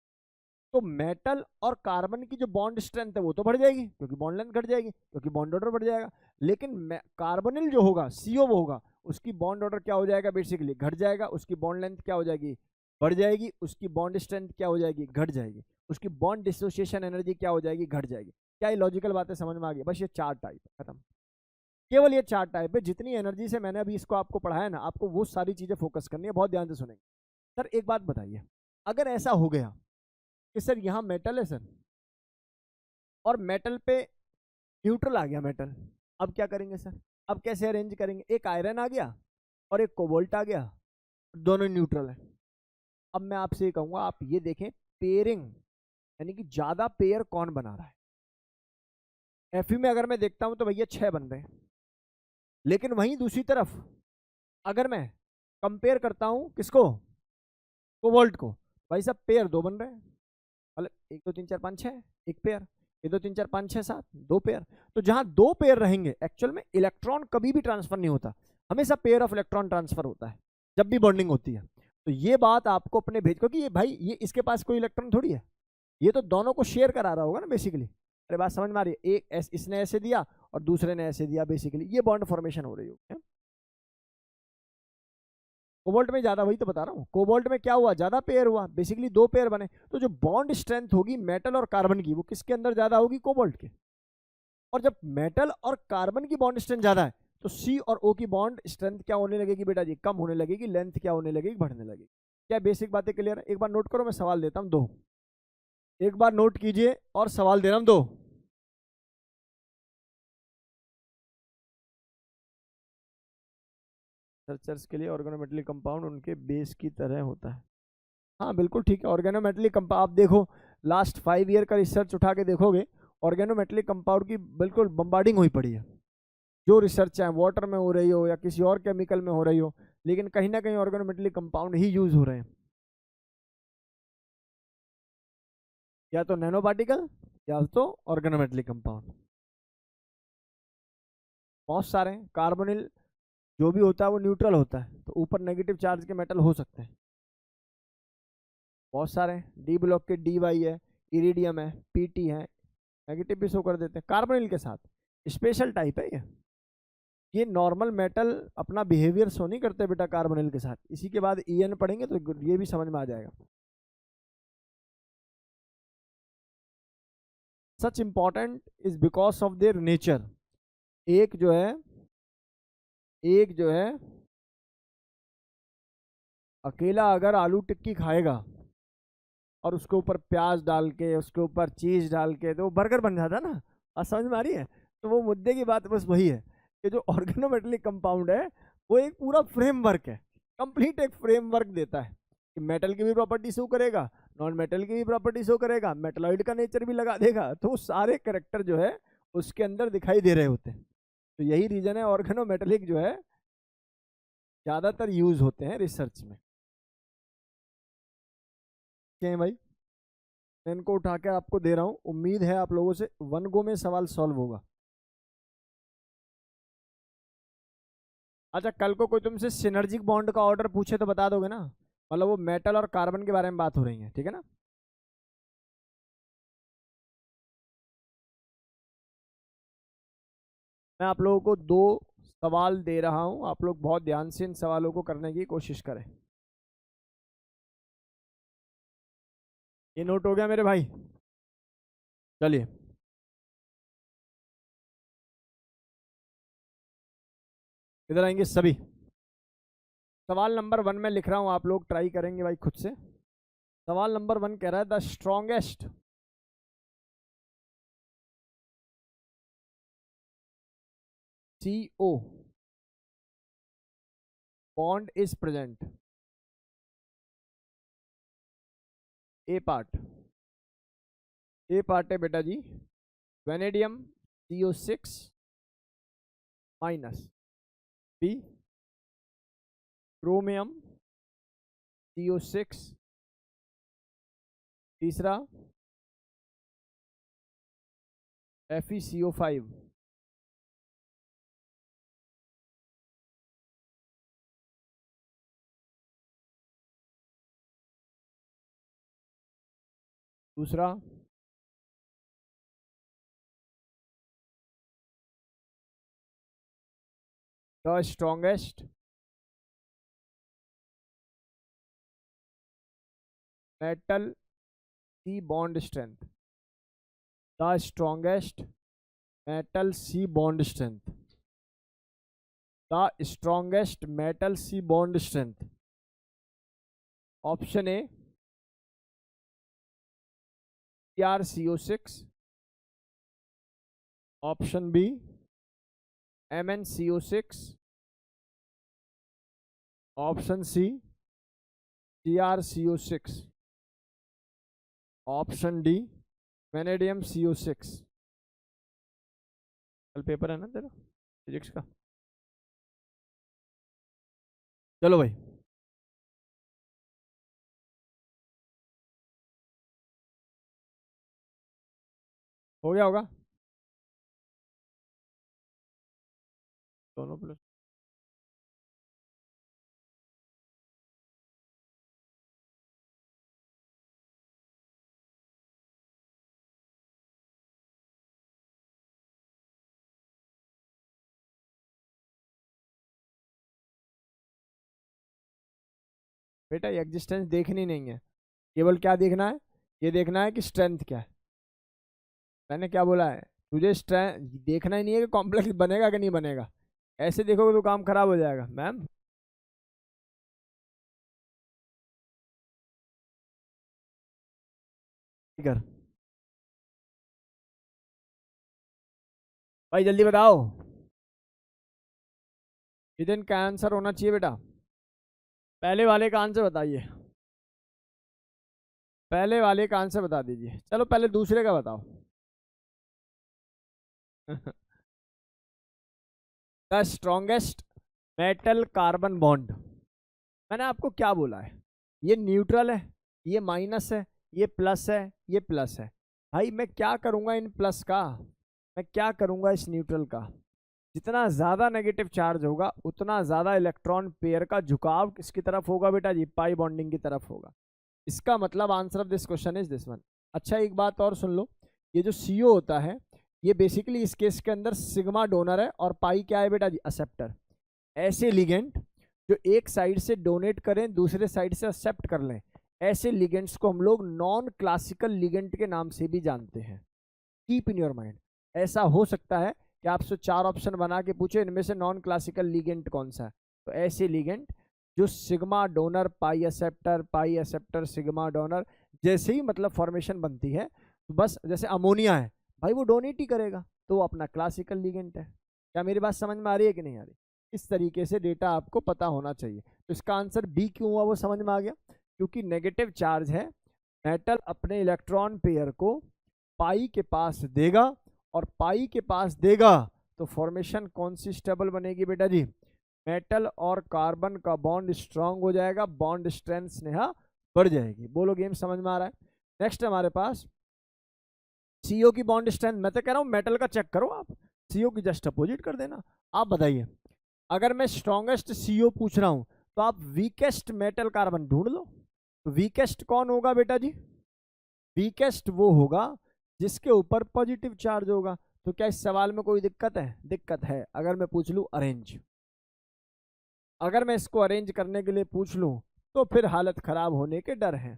तो मेटल और कार्बन की जो बॉन्ड स्ट्रेंथ है वो तो बढ़ जाएगी क्योंकि बॉन्ड लेंथ घट जाएगी, क्योंकि बॉन्ड ऑर्डर बढ़ जाएगा। लेकिन कार्बोनिल जो होगा, CO वो होगा, उसकी बॉन्ड ऑर्डर क्या हो जाएगा? बेसिकली घट जाएगा। उसकी बॉन्ड लेंथ क्या हो जाएगी? बढ़ जाएगी। उसकी बॉन्ड स्ट्रेंथ क्या हो जाएगी? घट जाएगी। उसकी बॉन्ड डिसोसिएशन एनर्जी क्या हो जाएगी? घट जाएगी। क्या ये लॉजिकल बातें समझ में आ गई? बस ये 4 टाइप खत्म। केवल ये 4 टाइप है। जितनी एनर्जी से मैंने अभी इसको आपको पढ़ाया ना, आपको वो सारी चीजें फोकस करनी है। बहुत ध्यान से सुनेंगे। सर एक बात बताइए, अगर ऐसा हो गया कि सर यहाँ मेटल है सर, और मेटल पे न्यूट्रल आ गया मेटल, अब क्या करेंगे सर? अब कैसे अरेंज करेंगे? एक आयरन आ गया और एक कोबाल्ट आ गया, दोनों न्यूट्रल है। अब मैं आपसे ये कहूंगा, आप ये देखें पेयरिंग, यानी कि ज्यादा पेयर कौन बना रहा है। Fe में अगर मैं देखता हूं तो भैया 6 बन रहे हैं, लेकिन वहीं दूसरी तरफ अगर मैं कंपेयर करता हूं किसको? कोबाल्ट को, भाई साहब पेयर 2 बन रहे हैं। मतलब 1 2 3 4 5 6 एक पेयर, 1 2 3 4 5 6 7 2 पेयर। तो जहां 2 पेयर रहेंगे, एक्चुअल में इलेक्ट्रॉन कभी भी ट्रांसफर नहीं होता, हमेशा पेयर ऑफ इलेक्ट्रॉन ट्रांसफर होता है जब भी बॉन्डिंग होती है। तो ये बात आपको अपने भेज, क्योंकि ये भाई ये इसके पास कोई इलेक्ट्रॉन थोड़ी है, ये तो दोनों को शेयर करा रहा होगा ना बेसिकली। अरे बात समझ में आ रही है? एक इसने ऐसे दिया और दूसरे ने ऐसे दिया, बेसिकली ये बॉन्ड फॉर्मेशन हो रही होगी। कोबाल्ट में ज्यादा, वही तो बता रहा हूँ, कोबाल्ट में क्या हुआ? ज्यादा पेयर हुआ, बेसिकली 2 पेयर बने। तो जो बॉन्ड स्ट्रेंथ होगी मेटल और कार्बन की, वो किसके अंदर ज्यादा होगी? कोबाल्ट के। और जब मेटल और कार्बन की बॉन्ड स्ट्रेंथ ज्यादा है तो C और O की बॉन्ड स्ट्रेंथ क्या होने लगेगी बेटा जी? कम होने लगेगी। लेंथ क्या होने लगेगी? बढ़ने लगेगी। क्या बेसिक बातें क्लियर है? एक बार नोट करो, मैं सवाल देता हूँ 2, एक बार नोट कीजिए और सवाल दे रहा हूँ 2। रिसर्चर्स के लिए ऑर्गेनोमेटेलिक कंपाउंड उनके बेस की तरह होता है। हाँ बिल्कुल ठीक है। ऑर्गेनोमेटेलिक कंपाउंड, आप देखो लास्ट 5 ईयर का रिसर्च उठा के देखोगे, ऑर्गेनोमेटेलिक कंपाउंड की बिल्कुल बम्बार्डिंग हुई पड़ी है। जो रिसर्च चाहे वाटर में हो रही हो या किसी और केमिकल में हो रही हो, लेकिन कहीं ना कहीं ऑर्गेनोमेटेलिक कंपाउंड ही यूज हो रहे हैं। या तो नैनो पार्टिकल या तो ऑर्गेनोमेटेलिक कंपाउंड। बहुत सारे हैं। कार्बोनिल जो भी होता है वो न्यूट्रल होता है, तो ऊपर नेगेटिव चार्ज के मेटल हो सकते हैं। बहुत सारे हैं। डी ब्लॉक के DY है, इरिडियम है, PT है, नेगेटिव भी शो कर देते हैं कार्बोनिल के साथ। स्पेशल टाइप है ये नॉर्मल मेटल अपना बिहेवियर शो नहीं करते बेटा कार्बोनिल के साथ। इसी के बाद EN पढ़ेंगे तो ये भी समझ में आ जाएगा। Such important is because of their nature. एक जो है अकेला अगर आलू टिक्की खाएगा और उसके ऊपर प्याज डाल के, उसके ऊपर चीज डाल के, तो वो बर्गर बन जाता ना। और समझ में आ रही है? तो वो मुद्दे की बात बस वही है कि जो ऑर्गेनोमेटेलिक कंपाउंड है वो एक पूरा फ्रेमवर्क है, कंप्लीट एक फ्रेमवर्क देता है कि मेटल की भी प्रॉपर्टी शो करेगा, नॉन मेटल की भी प्रॉपर्टी शो करेगा, मेटलॉइड का नेचर भी लगा देगा। तो वो सारे करेक्टर जो है उसके अंदर दिखाई दे रहे होते हैं। तो यही रीजन है ऑर्गेनोमेटेलिक जो है ज्यादातर यूज होते हैं रिसर्च में। क्या है भाई? मैं इनको उठा के आपको दे रहा हूँ, उम्मीद है आप लोगों से वन गो में सवाल सॉल्व होगा। अच्छा, कल को कोई तुमसे सिनर्जिक बॉन्ड का ऑर्डर पूछे तो बता दोगे ना? मतलब वो मेटल और कार्बन के बारे में बात हो रही है, ठीक है ना? मैं आप लोगों को 2 सवाल दे रहा हूं, आप लोग बहुत ध्यान से इन सवालों को करने की कोशिश करें। ये नोट हो गया मेरे भाई? चलिए, इधर आएंगे सभी। सवाल नंबर 1 में लिख रहा हूं, आप लोग ट्राई करेंगे भाई खुद से। सवाल नंबर 1 कह रहा है the strongest CO bond is present। A part है बेटा जी vanadium CO6 minus, B chromium CO6, तीसरा FeCO5, दूसरा the strongest metal C bond strength, the strongest metal C bond strength, the strongest metal C bond strength। Option A CrCO6, option B MnCO6, option C CrCO6, option D vanadium CO6। कल paper है ना तेरा physics का? चलो भाई, हो गया होगा दोनों प्लस। बेटा एग्जिस्टेंस देखनी नहीं है, केवल क्या देखना है, ये देखना है कि स्ट्रेंथ क्या है। मैंने क्या बोला है तुझे? स्ट्रेंथ देखना ही नहीं है कि कॉम्प्लेक्स बनेगा कि नहीं बनेगा। ऐसे देखोगे तो काम खराब हो जाएगा मैम। कर भाई जल्दी बताओ, इधर का आंसर होना चाहिए बेटा। पहले वाले का आंसर बताइए, पहले वाले का आंसर बता दीजिए। चलो पहले दूसरे का बताओ। The strongest metal carbon bond. मैंने आपको क्या बोला है? ये न्यूट्रल है, ये माइनस है, ये प्लस है, ये प्लस है। भाई मैं क्या करूंगा इन प्लस का, मैं क्या करूंगा इस न्यूट्रल का? जितना ज्यादा नेगेटिव चार्ज होगा उतना ज्यादा इलेक्ट्रॉन पेयर का झुकाव किसकी तरफ होगा बेटा जी? पाई बॉन्डिंग की तरफ होगा। इसका मतलब answer of this question is this one. अच्छा एक बात और सुन लो, ये जो CO होता है ये बेसिकली इस केस के अंदर सिग्मा डोनर है और पाई क्या है बेटा जी? एक्सेप्टर। ऐसे लिगेंड जो एक साइड से डोनेट करें दूसरे साइड से एक्सेप्ट कर लें, ऐसे लिगेंड्स को हम लोग नॉन क्लासिकल लिगेंड के नाम से भी जानते हैं। Keep in your mind. ऐसा हो सकता है कि आपसे 4 ऑप्शन बना के पूछे इनमें से नॉन क्लासिकल लिगेंड कौन सा है, तो ऐसे लिगेंड जो सिग्मा डोनर पाई एक्सेप्टर सिग्मा डोनर जैसे ही मतलब फॉर्मेशन बनती है, तो बस जैसे अमोनिया है भाई वो डोनेट ही करेगा, तो वो अपना क्लासिकल लिगेंड है। क्या मेरी बात समझ में आ रही है कि नहीं आ रही? इस तरीके से डेटा आपको पता होना चाहिए। तो इसका आंसर बी क्यों हुआ वो समझ में आ गया, क्योंकि नेगेटिव चार्ज है, मेटल अपने इलेक्ट्रॉन पेयर को पाई के पास देगा और पाई के पास देगा तो फॉर्मेशन कौन सी स्टेबल बनेगी बेटा जी? मेटल और कार्बन का बॉन्ड स्ट्रांग हो जाएगा, बॉन्ड स्ट्रेंथ स्नेहा बढ़ जाएगी। बोलो गेम समझ में आ रहा है? नेक्स्ट हमारे पास सीओ की बॉन्ड स्ट्रेंथ। मैं तो कह रहा हूं मेटल का चेक करो आप, सीओ की जस्ट अपोजिट कर देना। आप बताइए, अगर मैं स्ट्रॉन्गेस्ट सीओ पूछ रहा हूं तो आप वीकेस्ट मेटल कार्बन ढूंढ लो। तो वीकेस्ट कौन होगा बेटा जी? वीकेस्ट वो होगा जिसके ऊपर पॉजिटिव चार्ज होगा। तो क्या इस सवाल में कोई दिक्कत है? दिक्कत है। अगर मैं पूछ लूं अरेंज, अगर मैं इसको अरेंज करने के लिए पूछ लूं तो फिर हालत खराब होने के डर हैं।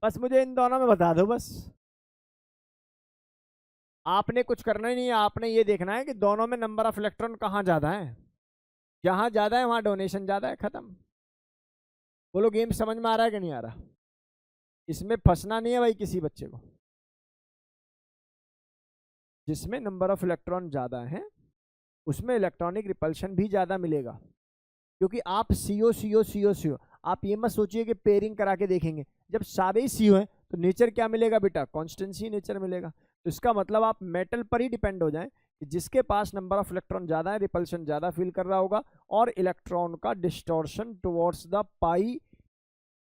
बस मुझे इन दोनों में बता दो बस। आपने कुछ करना ही नहीं है, आपने ये देखना है कि दोनों में नंबर ऑफ इलेक्ट्रॉन कहाँ ज्यादा है। जहां ज्यादा है वहां डोनेशन ज्यादा है, खत्म। बोलो गेम समझ में आ रहा है कि नहीं आ रहा? इसमें फंसना नहीं है भाई किसी बच्चे को। जिसमें नंबर ऑफ इलेक्ट्रॉन ज्यादा है उसमें इलेक्ट्रॉनिक रिपल्शन भी ज्यादा मिलेगा। क्योंकि आप सीओ सीओ सीओ सीओ, आप ये मत सोचिए कि पेयरिंग करा के देखेंगे। जब सारे ही सीओ हैं तो नेचर क्या मिलेगा बेटा? कॉन्स्टेंसी नेचर मिलेगा। तो इसका मतलब आप मेटल पर ही डिपेंड हो जाए कि जिसके पास नंबर ऑफ इलेक्ट्रॉन ज्यादा है, रिपल्शन ज्यादा फील कर रहा होगा, और इलेक्ट्रॉन का distortion towards the pi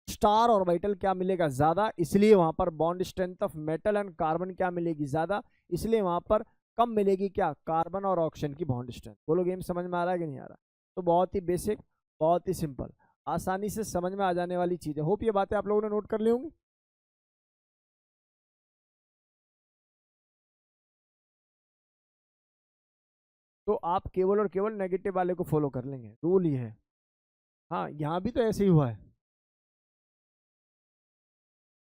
star orbital क्या मिलेगा? ज्यादा। इसलिए वहां पर bond strength of metal and carbon क्या मिलेगी? ज्यादा। इसलिए वहां पर कम मिलेगी क्या? कार्बन और ऑक्सीजन की बॉन्ड स्ट्रेंथ। बोलो गेम समझ में आ रहा है कि नहीं आ रहा? तो बहुत ही बेसिक, बहुत ही सिंपल, आसानी से समझ में आ जाने वाली चीज है। होप ये बातें आप लोगों ने नोट कर ली होंगी। तो आप केवल और केवल नेगेटिव वाले को फॉलो कर लेंगे, रूल ही है। हाँ, यहाँ भी तो ऐसे ही हुआ है।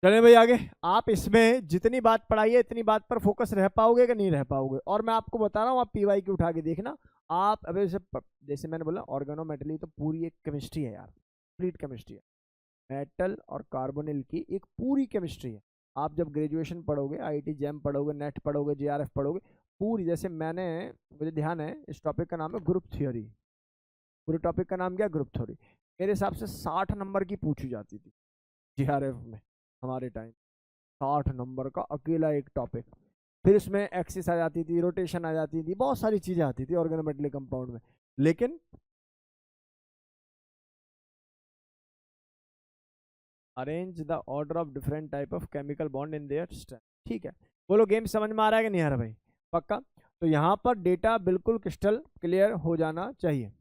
चले भाई आगे। आप इसमें जितनी बात पढ़ाई है इतनी बात पर फोकस रह पाओगे कि नहीं रह पाओगे? और मैं आपको बता रहा हूँ, आप पीवाई की उठा के देखना। आप अभी जैसे मैंने बोला ऑर्गेनोमेटली तो पूरी एक केमिस्ट्री है यार, कंप्लीट केमिस्ट्री है। मेटल और कार्बोनिल की एक पूरी केमिस्ट्री है। आप जब ग्रेजुएशन पढ़ोगे, आईआईटी जैम पढ़ोगे, नेट पढ़ोगे, जेआरएफ पढ़ोगे, पूरी, जैसे मैंने, मुझे ध्यान है इस टॉपिक का नाम है ग्रुप थ्योरी। पूरे टॉपिक का नाम क्या? Group theory. मेरे हिसाब से 60 नंबर की पूछी जाती थी जेआरएफ में हमारे टाइम। 60 नंबर का अकेला एक टॉपिक। फिर इसमें एक्सिस आ जाती थी, रोटेशन आ जाती थी, बहुत सारी चीजें आती थी ऑर्गेनोमेटली कंपाउंड में। लेकिन arrange the order of different type of chemical bond in their strength. ठीक है। बोलो गेम समझ में आ रहा है कि नहीं आ रहा भाई? पक्का? तो यहाँ पर डेटा बिल्कुल क्रिस्टल क्लियर हो जाना चाहिए।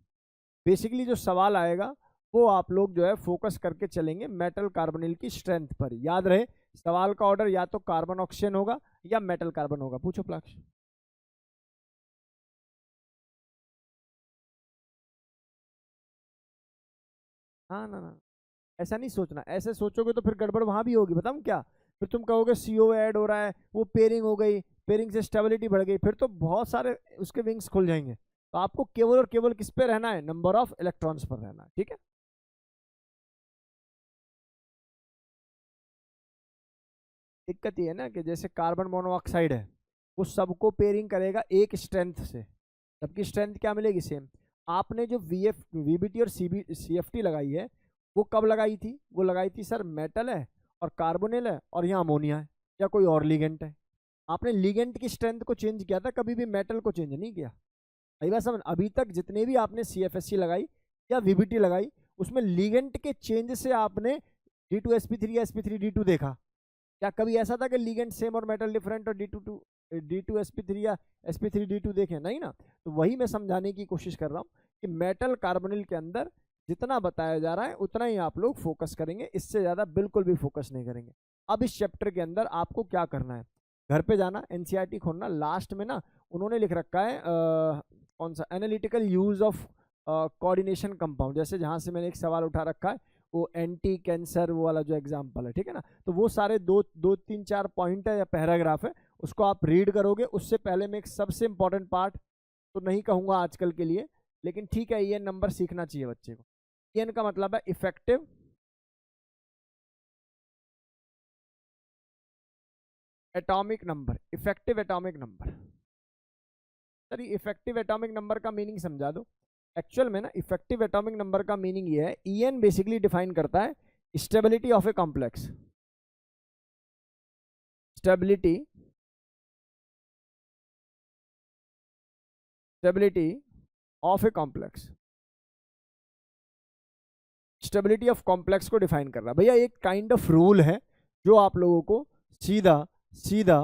बेसिकली जो सवाल आएगा वो आप लोग जो है फोकस करके चलेंगे मेटल कार्बोनिल की स्ट्रेंथ पर। याद रहे, सवाल का ऑर्डर या तो कार्बन ऑक्सीजन होगा या मेटल कार्बन होगा। पूछो प्लक्ष। हाँ ना ना, ऐसा नहीं सोचना। ऐसे सोचोगे तो फिर गड़बड़ वहां भी होगी। बताऊं क्या? फिर तुम कहोगे सीओ ऐड हो रहा है, वो पेयरिंग हो गई, पेयरिंग से स्टेबिलिटी बढ़ गई, फिर तो बहुत सारे उसके विंग्स खुल जाएंगे। तो आपको केवल और केवल किस पे रहना है? नंबर ऑफ इलेक्ट्रॉन्स पर रहना है। ठीक है। दिक्कत ये है ना कि जैसे कार्बन मोनोऑक्साइड है, वो सबको पेयरिंग करेगा एक स्ट्रेंथ से, सबकी स्ट्रेंथ क्या मिलेगी? सेम। आपने जो वीबीटी और सीएफटी लगाई है, वो कब लगाई थी? वो लगाई थी सर, मेटल है और कार्बोनिल है और यहाँ अमोनिया है, या कोई और लिगेंट है। आपने लिगेंट की स्ट्रेंथ को चेंज किया था, कभी भी मेटल को चेंज नहीं किया। अभी बात समझ, अभी तक जितने भी आपने सीएफएससी लगाई या वीबीटी लगाई, उसमें लिगेंट के चेंज से आपने D2sp3 या sp3d2 देखा? क्या कभी ऐसा था कि लिगेंड सेम और मेटल डिफरेंट और D2sp3 या sp3d2 देखे? नहीं ना। तो वही मैं समझाने की कोशिश कर रहा हूँ कि मेटल कार्बोनिल के अंदर जितना बताया जा रहा है उतना ही आप लोग फोकस करेंगे, इससे ज्यादा बिल्कुल भी फोकस नहीं करेंगे। अब इस चैप्टर के अंदर आपको क्या करना है? घर पे जाना, एनसीईआरटी खोलना, लास्ट में ना उन्होंने लिख रखा है कौन सा, analytical use of coordination compound. जैसे जहां से मैंने एक सवाल उठा रखा है, वो एंटी कैंसर वो वाला जो एग्जाम्पल है, ठीक है ना? तो वो सारे दो दो तीन चार पॉइंट है या पैराग्राफ है, उसको आप रीड करोगे। उससे पहले मैं एक सबसे इंपॉर्टेंट पार्ट तो नहीं कहूंगा आजकल के लिए, लेकिन ठीक है, ये नंबर सीखना चाहिए बच्चे को। EN का मतलब है effective atomic number. Effective atomic number. Sir effective atomic number का मीनिंग समझा दो। एक्चुअल में ना इफेक्टिव एटॉमिक नंबर का मीनिंग ये है, EN बेसिकली डिफाइन करता है stability of a complex. Stability, stability of a complex. Stability of complex को डिफाइन कर रहा है। भैया एक काइंड ऑफ रूल है जो आप लोगों को सीधा सीधा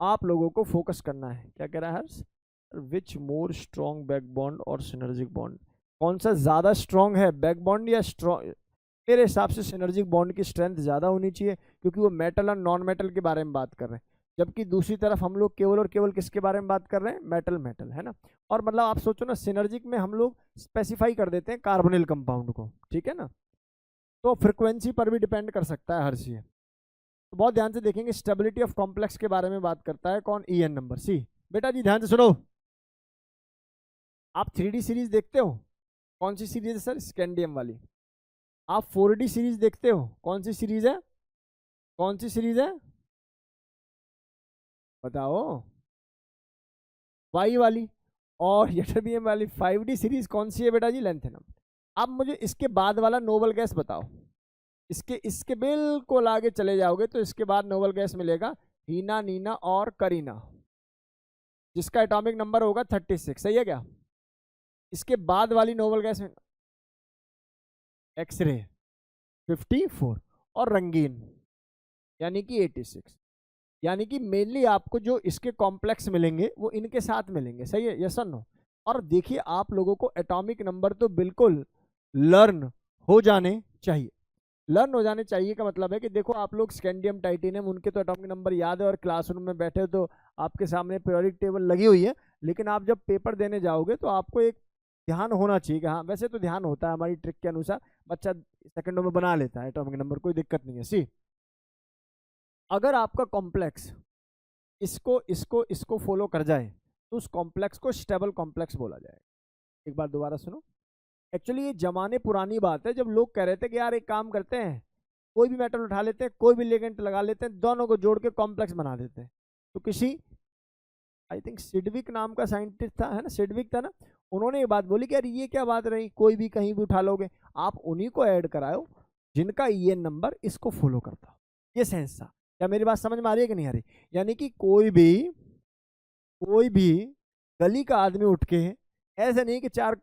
आप लोगों को फोकस करना है। क्या कह रहा है हर्ष? विच मोर स्ट्रॉन्ग बैक बॉन्ड और सिनर्जिक बॉन्ड, कौन सा ज्यादा स्ट्रॉन्ग है, बैक बॉन्ड या स्ट्रॉन्ग? मेरे हिसाब से सिनर्जिक बॉन्ड की स्ट्रेंथ ज्यादा होनी चाहिए, क्योंकि वो मेटल और नॉन मेटल के बारे में बात कर रहे हैं, जबकि दूसरी तरफ हम लोग केवल और केवल किसके बारे में बात कर रहे हैं? मेटल मेटल, है ना। और मतलब आप सोचो ना, सिनर्जिक में हम लोग स्पेसिफाई कर देते हैं कार्बोनिल कंपाउंड को, ठीक है ना। तो फ्रिक्वेंसी पर भी डिपेंड कर सकता है हर चीज। तो बहुत ध्यान से देखेंगे, स्टेबिलिटी ऑफ कॉम्प्लेक्स के बारे में बात करता है कौन? EN number C. बेटा जी ध्यान से सुनो, आप 3D सीरीज देखते हो? कौन सी सीरीज है सर? स्कैंडियम वाली। आप 4D सीरीज देखते हो? कौन सी सीरीज है? कौन सी सीरीज है बताओ? वाई वाली। और यटरबियम वाली 5D सीरीज कौन सी है बेटा जी? लेंथेनम। अब मुझे इसके बाद वाला नोबल गैस बताओ। इसके इसके बिल्कुल आगे चले जाओगे तो इसके बाद नोबल गैस मिलेगा हीना, नीना और करीना, जिसका एटॉमिक नंबर होगा 36। सही है क्या? इसके बाद वाली नोबल गैस में एक्सरे 54 और रंगीन यानी कि 86। यानी कि मेनली आपको जो इसके कॉम्प्लेक्स मिलेंगे वो इनके साथ मिलेंगे। सही है? यस और नो? और देखिए आप लोगों को एटॉमिक नंबर तो बिल्कुल लर्न हो जाने चाहिए। लर्न हो जाने चाहिए का मतलब है कि देखो आप लोग स्कैंडियम, टाइटेनियम, उनके तो एटॉमिक नंबर याद है और क्लासरूम में बैठे तो आपके सामने पीरियोडिक टेबल लगी हुई है, लेकिन आप जब पेपर देने जाओगे तो आपको एक ध्यान होना चाहिए कि हाँ, वैसे तो ध्यान होता है, हमारी ट्रिक के अनुसार बच्चा सेकंडों में बना लेता है एटॉमिक नंबर, कोई दिक्कत नहीं है। सी, अगर आपका कॉम्प्लेक्स इसको इसको इसको फॉलो कर जाए तो उस कॉम्प्लेक्स को स्टेबल कॉम्प्लेक्स बोला जाएगा। एक बार दोबारा सुनो, एक्चुअली ये जमाने पुरानी बात है जब लोग कह रहे थे कि यार एक काम करते हैं, कोई भी मेटल उठा लेते हैं, कोई भी लिगेंड लगा लेते हैं, दोनों को जोड़ के कॉम्प्लेक्स बना देते हैं। तो किसी, आई थिंक सिडविक नाम का साइंटिस्ट था, है ना, सिडविक था ना, उन्होंने ये बात बोली कि यार ये क्या बात रही, कोई भी कहीं भी उठा लोगे, आप उन्हीं को ऐड कराओ जिनका EN नंबर इसको फॉलो करता। ये सेंस था। क्या मेरी बात समझ में आ रही है कि नहीं आ रही? यानी कि कोई भी गली का आदमी उठ के ऐसे नहीं कि 4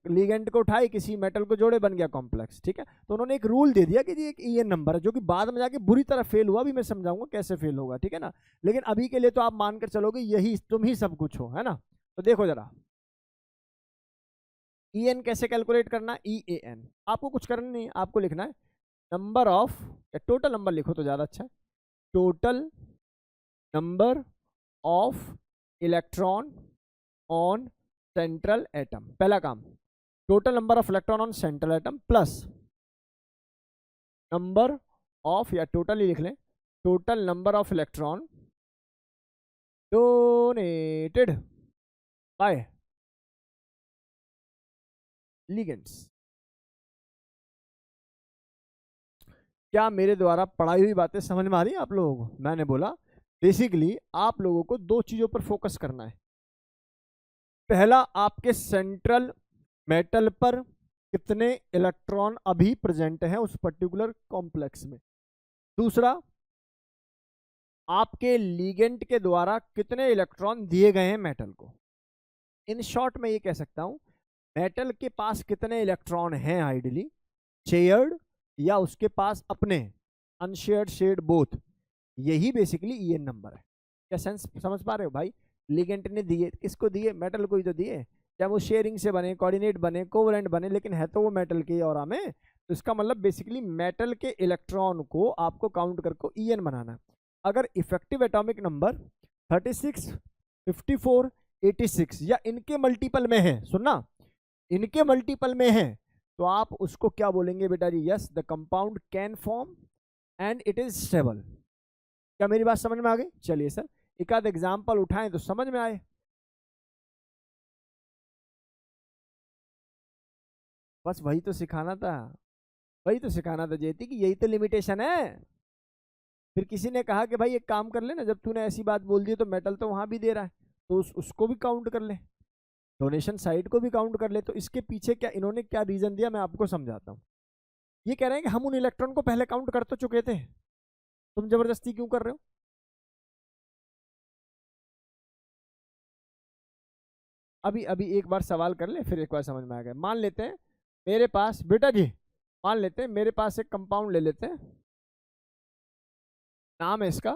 लिगेंड को उठाए किसी मेटल को जोड़े बन गया कॉम्प्लेक्स, ठीक है। तो उन्होंने एक रूल दे दिया कि जी एक EN नंबर है, जो कि बाद में जाके बुरी तरह फेल हुआ, भी मैं समझाऊंगा कैसे फेल होगा, ठीक है ना। लेकिन अभी के लिए तो आप मानकर चलोगे यही तुम ही सब कुछ हो, है ना। तो देखो जरा, EN कैसे कैलकुलेट करना? EAN आपको कुछ करना नहीं, आपको लिखना है नंबर ऑफ, टोटल नंबर लिखो तो ज्यादा अच्छा है, total number of electron on central atom. पहला काम, total number of electron on central atom plus number of, या टोटल ही लिख लें, total number of electron donated bye ligands. क्या मेरे द्वारा पढ़ाई हुई बातें समझ में आ रही है आप लोगों को? मैंने बोला बेसिकली आप लोगों को 2 चीजों पर फोकस करना है। पहला, आपके सेंट्रल मेटल पर कितने इलेक्ट्रॉन अभी प्रेजेंट हैं उस पर्टिकुलर कॉम्प्लेक्स में। दूसरा, आपके लिगेंड के द्वारा कितने इलेक्ट्रॉन दिए गए हैं मेटल को। इन शॉर्ट में ये कह सकता हूं, मेटल के पास कितने इलेक्ट्रॉन हैं आइडियली, शेयर्ड या उसके पास अपने, अनशेयर्ड, शेयर्ड, बोथ। यही बेसिकली EN नंबर है। क्या सेंस समझ पा रहे हो भाई? लिगेंड ने दिए, किसको दिए? मेटल को ही तो दिए, चाहे वो शेयरिंग से बने, कोऑर्डिनेट बने, कोवलेंट बने, लेकिन है तो वो मेटल के ऑरा में। तो इसका मतलब बेसिकली मेटल के इलेक्ट्रॉन को आपको काउंट करके EN बनाना। अगर इफेक्टिव एटॉमिक नंबर 36, 54, 86 या इनके मल्टीपल में है, सुनना, इनके मल्टीपल में है, तो आप उसको क्या बोलेंगे बेटा जी? Yes, the compound can form and it is stable. क्या मेरी बात समझ में आ गई? चलिए सर एक आध एग्जाम्पल उठाएं तो समझ में आए। बस वही तो सिखाना था, वही तो सिखाना था जेती कि यही तो लिमिटेशन है। फिर किसी ने कहा कि भाई एक काम कर ले ना, जब तूने ऐसी बात बोल दी तो मेटल तो वहां भी दे रहा है, तो उसको भी काउंट कर ले, डोनेशन साइड को भी काउंट कर ले। तो इसके पीछे क्या इन्होंने क्या रीजन दिया, मैं आपको समझाता हूँ। ये कह रहे हैं कि हम उन इलेक्ट्रॉन को पहले काउंट कर तो चुके थे, तुम जबरदस्ती क्यों कर रहे हो? अभी अभी एक बार सवाल कर ले, फिर एक बार समझ में आ गया। मान लेते हैं मेरे पास बेटा जी मान लेते हैं मेरे पास एक कंपाउंड ले लेते हैं, नाम है इसका,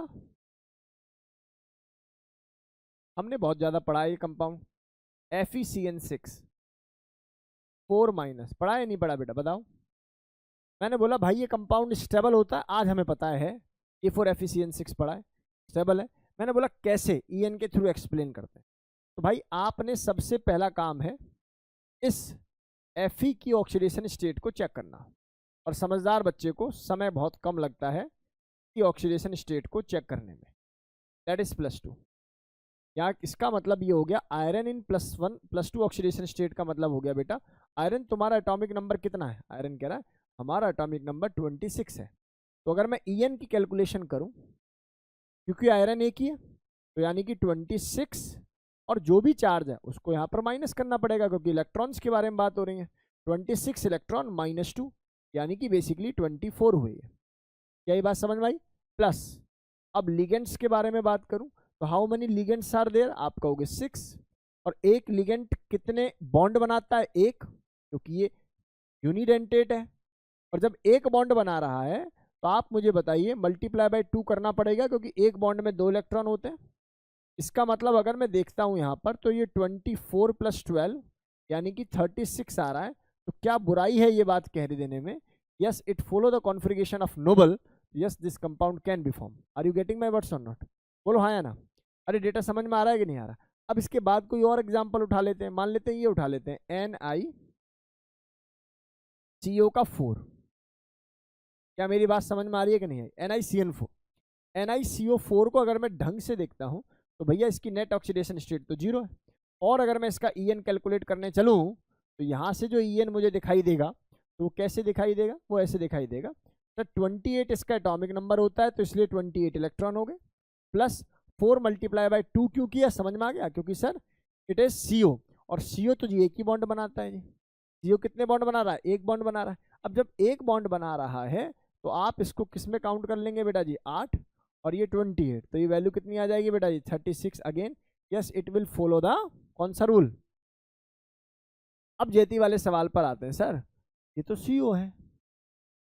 हमने बहुत ज्यादा पढ़ा है ये कंपाउंड, FeCN6 4 माइनस, पढ़ा है नहीं पढ़ा बेटा बताओ। मैंने बोला भाई ये कंपाउंड स्टेबल होता है, आज हमें पता है E4FeCN6 पढ़ा है, स्टेबल है। मैंने बोला कैसे, EN के थ्रू एक्सप्लेन करते हैं। तो भाई आपने सबसे पहला काम है इस Fe की ऑक्सीडेशन स्टेट को चेक करना, और समझदार बच्चे को समय बहुत कम लगता है कि ऑक्सीडेशन स्टेट को चेक करने में, दैट इज +2। या इसका मतलब ये हो गया आयरन इन +1 +2 ऑक्सीडेशन स्टेट का मतलब हो गया बेटा, आयरन तुम्हारा एटॉमिक नंबर कितना है, आयरन कह रहा है हमारा एटॉमिक नंबर 26 है। तो अगर मैं EN की कैलकुलेशन करूं, क्योंकि आयरन एक ही है, तो यानी कि 26, और जो भी चार्ज है उसको यहाँ पर माइनस करना पड़ेगा, क्योंकि इलेक्ट्रॉन्स के बारे में बात हो रही है। 26 इलेक्ट्रॉन -2 यानी कि बेसिकली 24 हुई है। क्या ये बात समझ में आई? प्लस अब लिगेंड्स के बारे में बात करूं तो how many ligands are there, आप कहोगे 6, और एक लिगेंड कितने बॉन्ड बनाता है, एक, क्योंकि ये यूनिडेंटेट है। और जब एक बॉन्ड बना रहा है तो आप मुझे बताइए मल्टीप्लाई बाय 2 करना पड़ेगा, क्योंकि एक बॉन्ड में 2 इलेक्ट्रॉन होते हैं। इसका मतलब अगर मैं देखता हूं यहाँ पर तो ये 24 + 12 यानी कि 36 आ रहा है। तो क्या बुराई है ये बात कह देने में? Yes, it follow the configuration of noble, yes this compound can be form. Are you getting my words और नॉट? बोलो हाँ या ना। अरे डेटा समझ में आ रहा है कि नहीं आ रहा? अब इसके बाद कोई और एग्जाम्पल उठा लेते हैं, मान लेते हैं ये उठा लेते हैं NiCO का 4। क्या मेरी बात समझ में आ रही है कि नहीं है? NiCN4, NiCO4 को अगर मैं ढंग से देखता हूं तो भैया इसकी नेट ऑक्सीडेशन स्टेट तो 0 है, और अगर मैं इसका EN कैलकुलेट करने चलूं तो यहां से जो EN मुझे दिखाई देगा तो वो कैसे दिखाई देगा, वो ऐसे दिखाई देगा। तो 28 इसका एटॉमिक नंबर होता है, तो इसलिए 28 इलेक्ट्रॉन हो गए, प्लस 4 × 2 क्यों किया, समझ में आ गया? क्योंकि सर इट इज CO, और CO तो जी एक ही बॉन्ड बनाता है जी। CO कितने बॉन्ड बना रहा है? एक बॉन्ड बना रहा है। अब जब एक बॉन्ड बना रहा है तो आप इसको किस में काउंट कर लेंगे बेटा जी? 8, और ये 28, तो ये वैल्यू कितनी आ जाएगी बेटा जी? 36 again. Yes, it will follow the कौन सा रूल? अब जेती वाले सवाल पर आते हैं, सर ये तो CO है,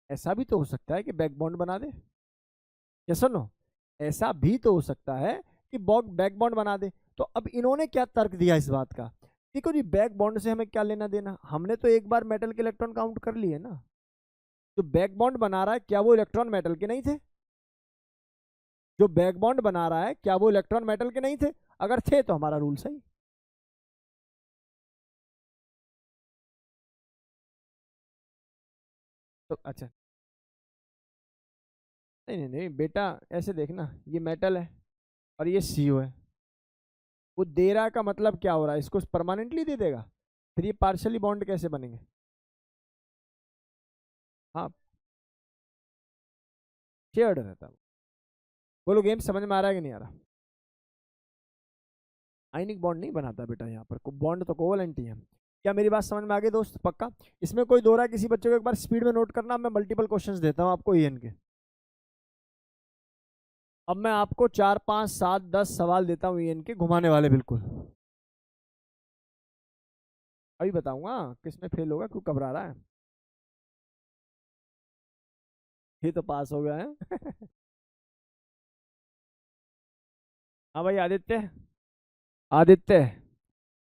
ऐसा भी तो हो सकता है कि बैक बॉन्ड बना दे, या सुनो, ऐसा भी तो हो सकता है कि बैक बॉन्ड बना दे। तो अब इन्होंने क्या तर्क दिया इस बात का? देखो जी, बैक बॉन्ड से हमें क्या लेना देना, हमने तो एक बार मेटल के इलेक्ट्रॉन काउंट कर लिए ना। जो बैक बॉन्ड बना रहा है क्या वो इलेक्ट्रॉन मेटल के नहीं थे? जो बैक बॉन्ड बना रहा है क्या वो इलेक्ट्रॉन मेटल के नहीं थे? अगर थे तो हमारा रूल सही। तो अच्छा, नहीं नहीं नहीं बेटा, ऐसे देखना, ये मेटल है और ये CO है, वो दे रहा का मतलब क्या हो रहा है? इसको परमानेंटली दे देगा, फिर ये पार्शियली बॉन्ड कैसे बनेंगे? हाँ, शेयर्ड रहता है। बोलो गेम समझ में आ रहा है कि नहीं आ रहा? आयनिक बॉन्ड नहीं बनाता बेटा, यहाँ पर बॉन्ड तो कोवलेंट ही है। क्या मेरी बात समझ में आ गई दोस्त? पक्का? इसमें कोई दो रहा है किसी बच्चे को? एक बार स्पीड में नोट करना, मैं मल्टीपल क्वेश्चंस देता हूँ आपको EN के। अब मैं आपको 4 5 7 10 सवाल देता हूँ EN के, घुमाने वाले बिल्कुल। अभी बताऊंगा किसमें फेल होगा, क्यों घबरा रहा है? ये तो पास हो गया है। हाँ भाई, आदित्य, आदित्य,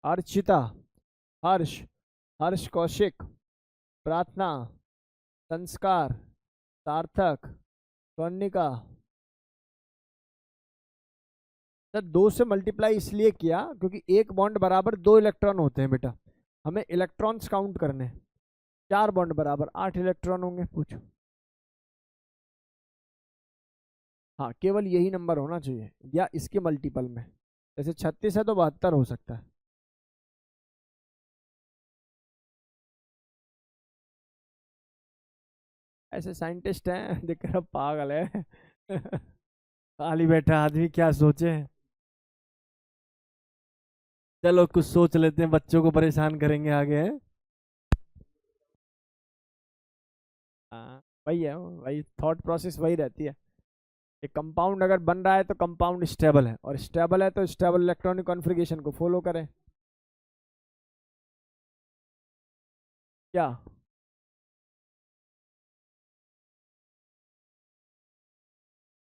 अर्चिता, हर्ष, हर्ष कौशिक, प्रार्थना, संस्कार, सार्थक, स्वर्णिका। सर 2 से मल्टीप्लाई इसलिए किया क्योंकि एक बॉन्ड बराबर 2 इलेक्ट्रॉन होते हैं बेटा, हमें इलेक्ट्रॉन्स काउंट करने। 4 बॉन्ड बराबर 8 इलेक्ट्रॉन होंगे, पूछो। हाँ, केवल यही नंबर होना चाहिए या इसके मल्टीपल में, जैसे 36 है तो 72 हो सकता है। ऐसे साइंटिस्ट हैं देख कर पागल है। खाली बैठा आदमी क्या सोचे। चलो कुछ सोच लेते हैं, बच्चों को परेशान करेंगे आगे, हैं? हाँ वही है, वही थॉट प्रोसेस वही रहती है। एक कंपाउंड अगर बन रहा है तो कंपाउंड स्टेबल है, और स्टेबल है तो स्टेबल इलेक्ट्रॉनिक कॉन्फ़िगरेशन को फॉलो करें। क्या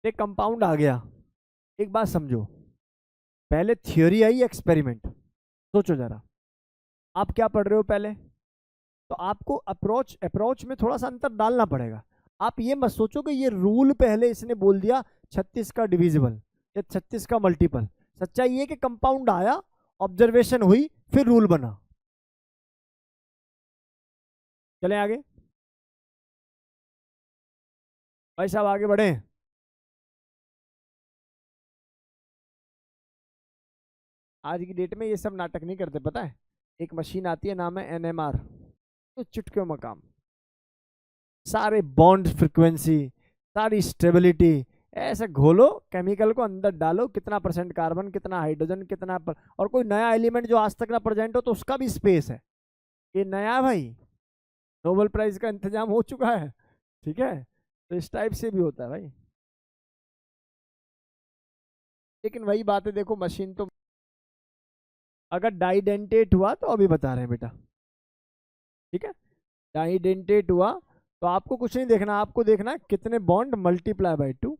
एक कंपाउंड आ गया, एक बात समझो, पहले थियोरी आई एक्सपेरिमेंट। सोचो जरा, आप क्या पढ़ रहे हो पहले, तो आपको अप्रोच अप्रोच में थोड़ा सा अंतर डालना पड़ेगा। आप ये मत सोचो कि ये रूल पहले इसने बोल दिया 36 का डिविजिबल या 36 का मल्टीपल। सच्चाई ये कि कंपाउंड आया, ऑब्जर्वेशन हुई, फिर रूल बना। चलें आगे, भाई साहब आगे बढ़े। आज की डेट में ये सब नाटक नहीं करते, पता है। एक मशीन आती है, नाम है NMR, तो चुटकियों में काम, सारे बॉन्ड फ्रीक्वेंसी, सारी स्टेबिलिटी, ऐसे घोलो केमिकल को, अंदर डालो, कितना % कार्बन, कितना हाइड्रोजन, कितना और कोई नया एलिमेंट जो आज तक ना प्रेजेंट हो तो उसका भी स्पेस है। ये नया है भाई, नोबेल प्राइज का इंतजाम हो चुका है, ठीक है। तो इस टाइप से भी होता है भाई। लेकिन वही बात है, देखो मशीन तो अगर डाइडेंटेट हुआ तो अभी बता रहे हैं बेटा, ठीक है। डाइडेंटेट हुआ तो आपको कुछ नहीं देखना, आपको देखना कितने बॉन्ड मल्टीप्लाई बाय 2।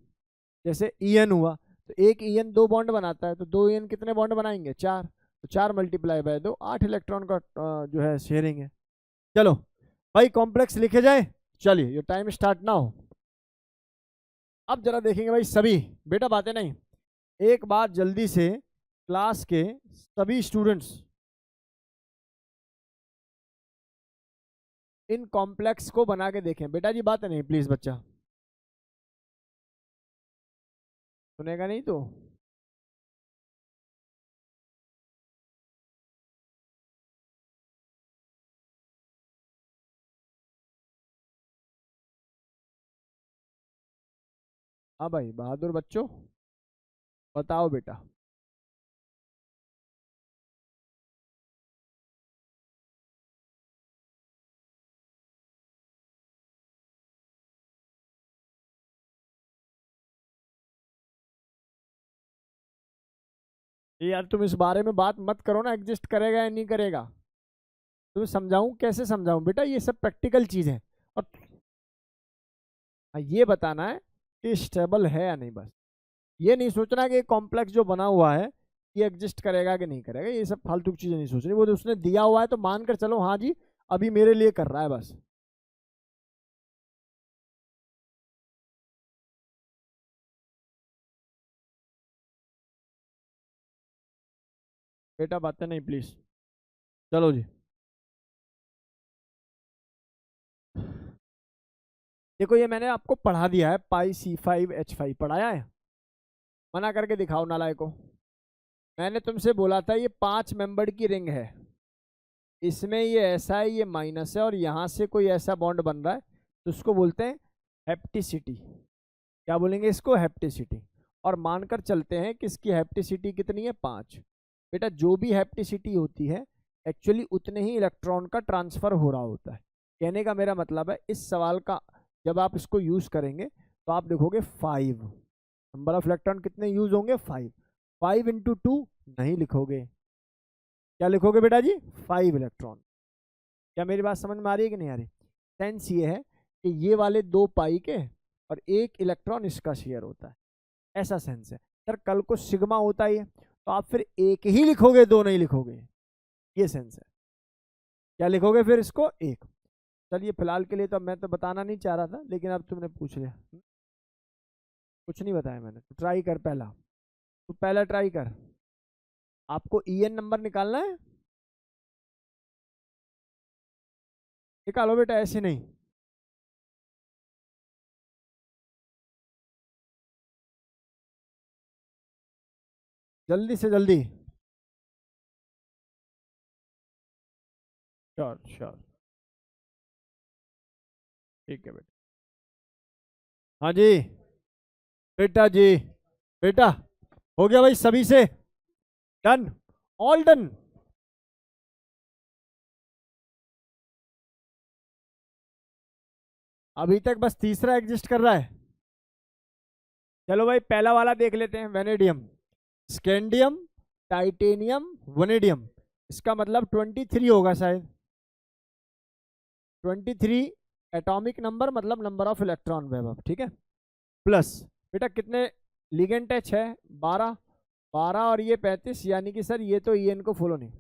जैसे EN हुआ तो एक EN 2 बॉन्ड बनाता है, तो 2 EN कितने बॉन्ड बनाएंगे, 4, तो 4 मल्टीप्लाई बाय 2, 8 इलेक्ट्रॉन का जो है शेयरिंग है। चलो भाई कॉम्प्लेक्स लिखे जाए, चलिए ये टाइम स्टार्ट ना हो। अब जरा देखेंगे भाई सभी, बेटा बातें नहीं, एक बार जल्दी से क्लास के सभी स्टूडेंट्स इन कॉम्प्लेक्स को बना के देखें। बेटा जी बात नहीं, प्लीज बच्चा सुनेगा नहीं तो। हाँ भाई बहादुर बच्चों, बताओ बेटा। ये यार तुम इस बारे में बात मत करो ना, एग्जिस्ट करेगा या नहीं करेगा। तुम्हें समझाऊं, कैसे समझाऊं बेटा, ये सब प्रैक्टिकल चीज है। और ये बताना है कि स्टेबल है या नहीं, बस ये नहीं सोचना कि कॉम्प्लेक्स जो बना हुआ है ये एग्जिस्ट करेगा कि नहीं करेगा। ये सब फालतू चीजें नहीं सोचनी, वो जो उसने दिया हुआ है तो मानकर चलो हाँ जी अभी मेरे लिए कर रहा है बस। बेटा बातें नहीं प्लीज, चलो जी। देखो ये मैंने आपको पढ़ा दिया है, पाई C5H5 पढ़ाया है, मना करके दिखाओ नालायक को। मैंने तुमसे बोला था ये 5 मेंबर की रिंग है, इसमें ये ऐसा है, ये माइनस है, और यहाँ से कोई ऐसा बॉन्ड बन रहा है तो उसको बोलते हैं हेप्टिसिटी। क्या बोलेंगे इसको, हेप्टिसिटी। और मानकर चलते हैं कि इसकी हेप्टिसिटी कितनी है, 5। बेटा जो भी हेप्टिसिटी होती है एक्चुअली उतने ही इलेक्ट्रॉन का ट्रांसफर हो रहा होता है। कहने का मेरा मतलब है इस सवाल का जब आप इसको यूज करेंगे तो आप देखोगे 5 नंबर ऑफ इलेक्ट्रॉन कितने यूज होंगे, 5। 5 इंटू 2 नहीं लिखोगे, क्या लिखोगे बेटा जी, 5 इलेक्ट्रॉन। क्या मेरी बात समझ में आ रही है कि नहीं आ रही। सेंस ये है कि ये वाले 2 पाई के और 1 इलेक्ट्रॉन इसका शेयर होता है, ऐसा सेंस है। सर कल को सिग्मा होता है तो आप फिर 1 ही लिखोगे, 2 नहीं लिखोगे, ये सेंस है। क्या लिखोगे फिर इसको, 1। चलिए फिलहाल के लिए तो मैं तो बताना नहीं चाह रहा था, लेकिन अब तुमने पूछ लिया। कुछ नहीं बताया मैंने, तो ट्राई कर पहला, तो पहला ट्राई कर। आपको EN नंबर निकालना है, निकालो बेटा, ऐसे नहीं। जल्दी से जल्दी, श्योर श्योर, ठीक है बेटा। हाँ जी बेटा जी, बेटा हो गया भाई सभी से, डन, ऑल डन। अभी तक बस तीसरा एग्जिस्ट कर रहा है। चलो भाई पहला वाला देख लेते हैं, वेनेडियम, स्कैंडियम, टाइटेनियम, वनेडियम। इसका मतलब 23 होगा शायद, 23 एटॉमिक नंबर मतलब नंबर ऑफ इलेक्ट्रॉन वैभव, ठीक है, प्लस बेटा कितने लिगेंड है? 6, 12, 12 और ये 35, यानी कि सर ये तो ईएन को फॉलो नहीं।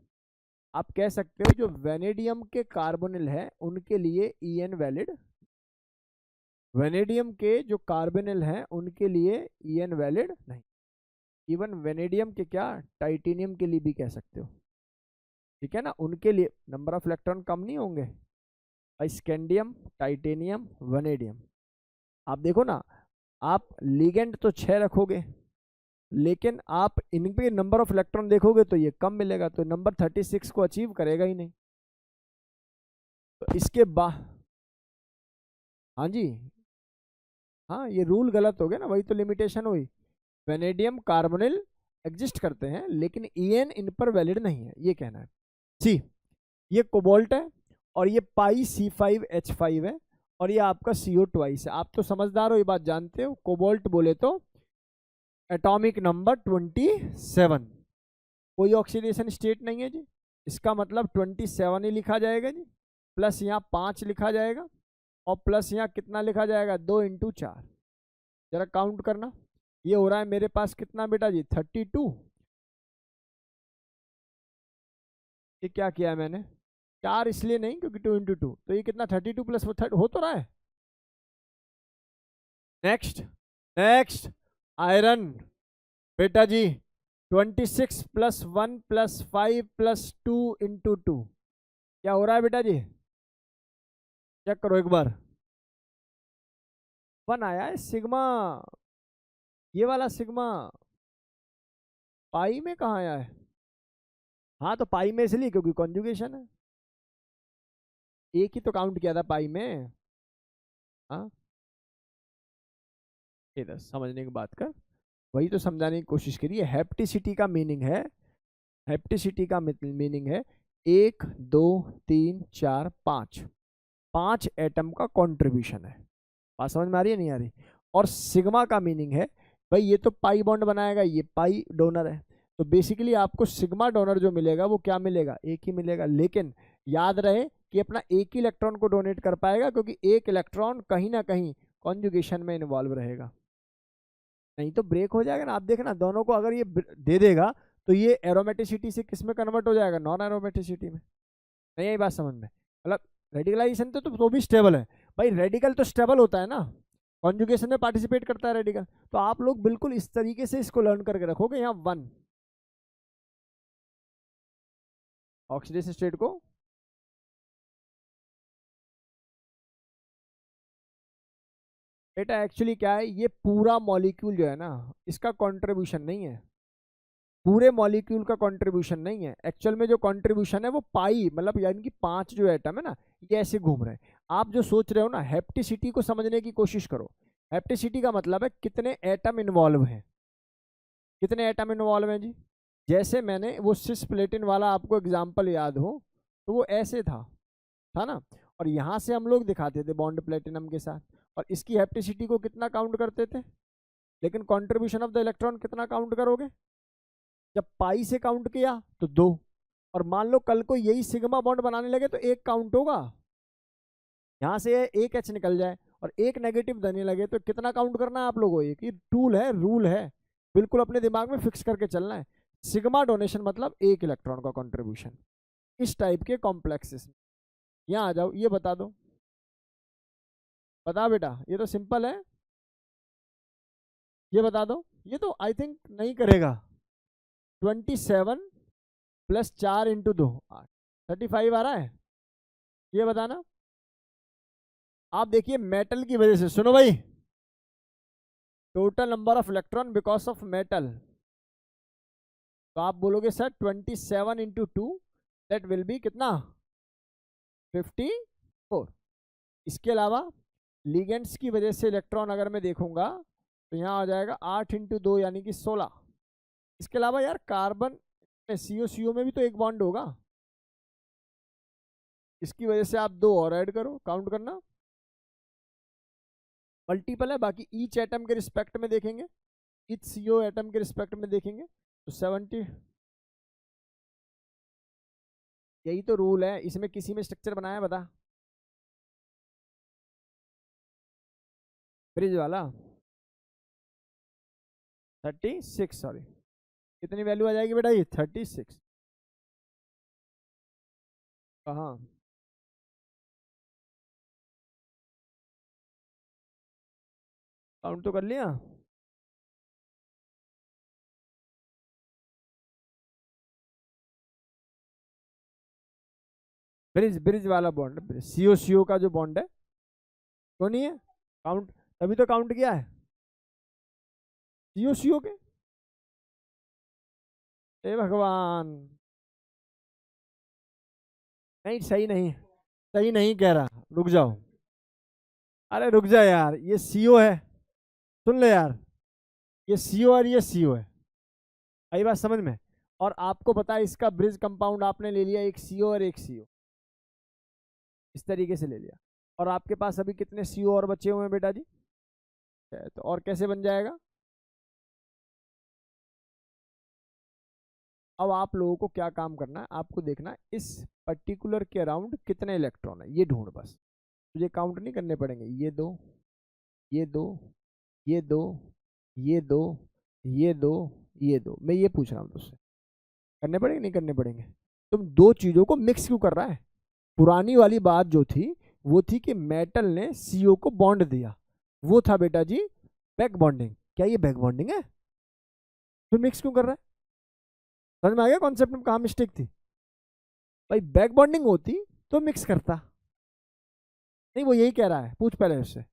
आप कह सकते हो जो वेनेडियम के कार्बोनिल है उनके लिए ईएन वैलिड, वेनेडियम के जो कार्बोनिल हैं उनके लिए ईएन वैलिड नहीं। इवन वेनेडियम के क्या, टाइटेनियम के लिए भी कह सकते हो, ठीक है ना, उनके लिए नंबर ऑफ इलेक्ट्रॉन कम नहीं होंगे। स्कैंडियम, टाइटेनियम, वेनेडियम, आप देखो ना, आप लिगेंड तो 6 रखोगे, लेकिन आप इन पे नंबर ऑफ इलेक्ट्रॉन देखोगे तो ये कम मिलेगा, तो नंबर 36 को अचीव करेगा ही नहीं। तो इसके बाद, हाँ जी, हाँ ये रूल गलत हो गया ना, वही तो लिमिटेशन हुई। वेनेडियम कार्बोनिल एग्जिस्ट करते हैं लेकिन ईएन इन पर वैलिड नहीं है, ये कहना है। सी, ये कोबाल्ट है और ये पाई C5H5 है और ये आपका CO2 है। आप तो समझदार हो, ये बात जानते हो। कोबाल्ट बोले तो एटॉमिक नंबर 27, कोई ऑक्सीडेशन स्टेट नहीं है जी, इसका मतलब 27 ही लिखा जाएगा जी, प्लस यहाँ 5 लिखा जाएगा और प्लस यहाँ कितना लिखा जाएगा, 2 × 4। जरा काउंट करना, ये हो रहा है मेरे पास कितना बेटा जी, 32। ये क्या किया है मैंने, 4 इसलिए नहीं क्योंकि 2 × 2, तो ये कितना 32 प्लस हो तो रहा है। नेक्स्ट, नेक्स्ट आयरन बेटा जी 26 + 1 + 5 + 2 × 2, क्या हो रहा है बेटा जी, चेक करो एक बार। 1 आया है सिग्मा, ये वाला सिग्मा, पाई में कहाँ आया है? हाँ तो पाई में इसलिए क्योंकि कॉन्जुगेशन है, एक ही तो काउंट किया था पाई में। हाँ इधर समझने की बात कर, वही तो समझाने की कोशिश करिए। हेप्टिसिटी का मीनिंग है, हेप्टिसिटी का मीनिंग है 1, 2, 3, 4, 5, 5 एटम का कंट्रीब्यूशन है। बात समझ में आ रही है नहीं आ रही? और सिग्मा का मीनिंग है भाई ये तो पाई बॉन्ड बनाएगा, ये पाई डोनर है, तो बेसिकली आपको सिग्मा डोनर जो मिलेगा वो क्या मिलेगा, एक ही मिलेगा। लेकिन याद रहे कि अपना एक ही इलेक्ट्रॉन को डोनेट कर पाएगा क्योंकि एक इलेक्ट्रॉन कहीं ना कहीं कॉन्जुगेशन में इन्वॉल्व रहेगा, नहीं तो ब्रेक हो जाएगा ना। आप देखना दोनों को अगर ये दे देगा तो ये एरोमेटिसिटी से किस में कन्वर्ट हो जाएगा, नॉन एरोमेटिसिटी में। नहीं आई बात समझ में? मतलब रेडिकलाइजेशन तो भी स्टेबल है भाई, रेडिकल तो स्टेबल होता है ना, कॉन्जुगेशन में पार्टिसिपेट करता है रेडिकल। तो आप लोग बिल्कुल इस तरीके से इसको लर्न करके रखोगे। यहाँ 1 ऑक्सीडेशन स्टेट को, बेटा एक्चुअली क्या है, ये पूरा मॉलिक्यूल जो है ना इसका कंट्रीब्यूशन नहीं है, पूरे मॉलिक्यूल का कंट्रीब्यूशन नहीं है। एक्चुअल में जो कंट्रीब्यूशन है वो पाई, मतलब यानी कि 5 जो एटम है ना ये ऐसे घूम रहे हैं। आप जो सोच रहे हो ना, हेप्टिसिटी को समझने की कोशिश करो। हेप्टिसिटी का मतलब है कितने एटम इन्वॉल्व हैं, कितने एटम इन्वॉल्व हैं जी। जैसे मैंने वो सिस्प्लेटिन वाला आपको एग्जाम्पल याद हो तो वो ऐसे था ना, और यहाँ से हम लोग दिखाते थे बॉन्ड प्लेटिनम के साथ, और इसकी हेप्टिसिटी को कितना काउंट करते थे, लेकिन कॉन्ट्रीब्यूशन ऑफ द इलेक्ट्रॉन कितना काउंट करोगे, जब पाई से काउंट किया तो 2, और मान लो कल को यही सिग्मा बॉन्ड बनाने लगे तो 1 काउंट होगा, यहाँ से एक एच निकल जाए और एक नेगेटिव देने लगे तो कितना काउंट करना है आप लोगों को, ये टूल है, रूल है, बिल्कुल अपने दिमाग में फिक्स करके चलना है। सिग्मा डोनेशन मतलब 1 इलेक्ट्रॉन का कॉन्ट्रीब्यूशन इस टाइप के कॉम्प्लेक्सेस में। यहाँ आ जाओ, ये बता दो, बता बेटा, ये तो सिंपल है, ये बता दो। ये तो आई थिंक नहीं करेगा, 27 + 4 × 2 35 आ रहा है, ये बताना। आप देखिए मेटल की वजह से, सुनो भाई, total number of electron because of metal, तो आप बोलोगे सर 27 × 2 दैट विल बी कितना, 54। इसके अलावा लिगेंड्स की वजह से इलेक्ट्रॉन अगर मैं देखूंगा तो यहाँ आ जाएगा 8 × 2 यानी कि 16। इसके अलावा यार कार्बन में CO में भी तो एक बॉन्ड होगा, इसकी वजह से आप 2 और ऐड करो, काउंट करना, मल्टीपल है। बाकी ईच एटम के रिस्पेक्ट में देखेंगे, ईच CO एटम के रिस्पेक्ट में देखेंगे तो 70। यही तो रूल है, इसमें किसी में स्ट्रक्चर बनाया बता, ब्रिज वाला। 36, सॉरी कितनी वैल्यू आ जाएगी बेटा ये 36। कहाँ? काउंट तो कर लिया। ब्रिज ब्रिज वाला बॉन्ड, सीओ सीओ का जो बॉन्ड है, क्यों नहीं है काउंट? तभी तो काउंट किया है सीओ सीओ के। हे भगवान, नहीं सही नहीं, सही नहीं कह रहा, रुक जाओ। अरे रुक जा यार, ये सीओ है, सुन ले यार, ये सीओ और ये सीओ है, आई बात समझ में? और आपको पता है इसका ब्रिज कंपाउंड आपने ले लिया एक सीओ और एक सीओ, इस तरीके से ले लिया। और आपके पास अभी कितने सीओ और बचे हुए हैं बेटा जी? तो और कैसे बन जाएगा? अब आप लोगों को क्या काम करना है, आपको देखना है इस पर्टिकुलर के अराउंड कितने इलेक्ट्रॉन है, ये ढूंढ बस। तुझे काउंट नहीं करने पड़ेंगे, ये दो, ये दो, ये दो, ये दो, ये दो, ये दो। मैं ये पूछ रहा हूँ तुझसे, करने पड़ेंगे नहीं करने पड़ेंगे? तुम दो चीजों को मिक्स क्यों कर रहा है? पुरानी वाली बात जो थी वो थी कि मेटल ने सीओ को बॉन्ड दिया, वो था बेटा जी बैक बॉन्डिंग। क्या ये बैक बॉन्डिंग है? फिर मिक्स क्यों कर रहा है? समझ में आ गया कॉन्सेप्ट में कहाँ मिस्टेक थी? भाई बैक बॉन्डिंग होती तो मिक्स करता। नहीं वो यही कह रहा है, पूछ पहले उससे।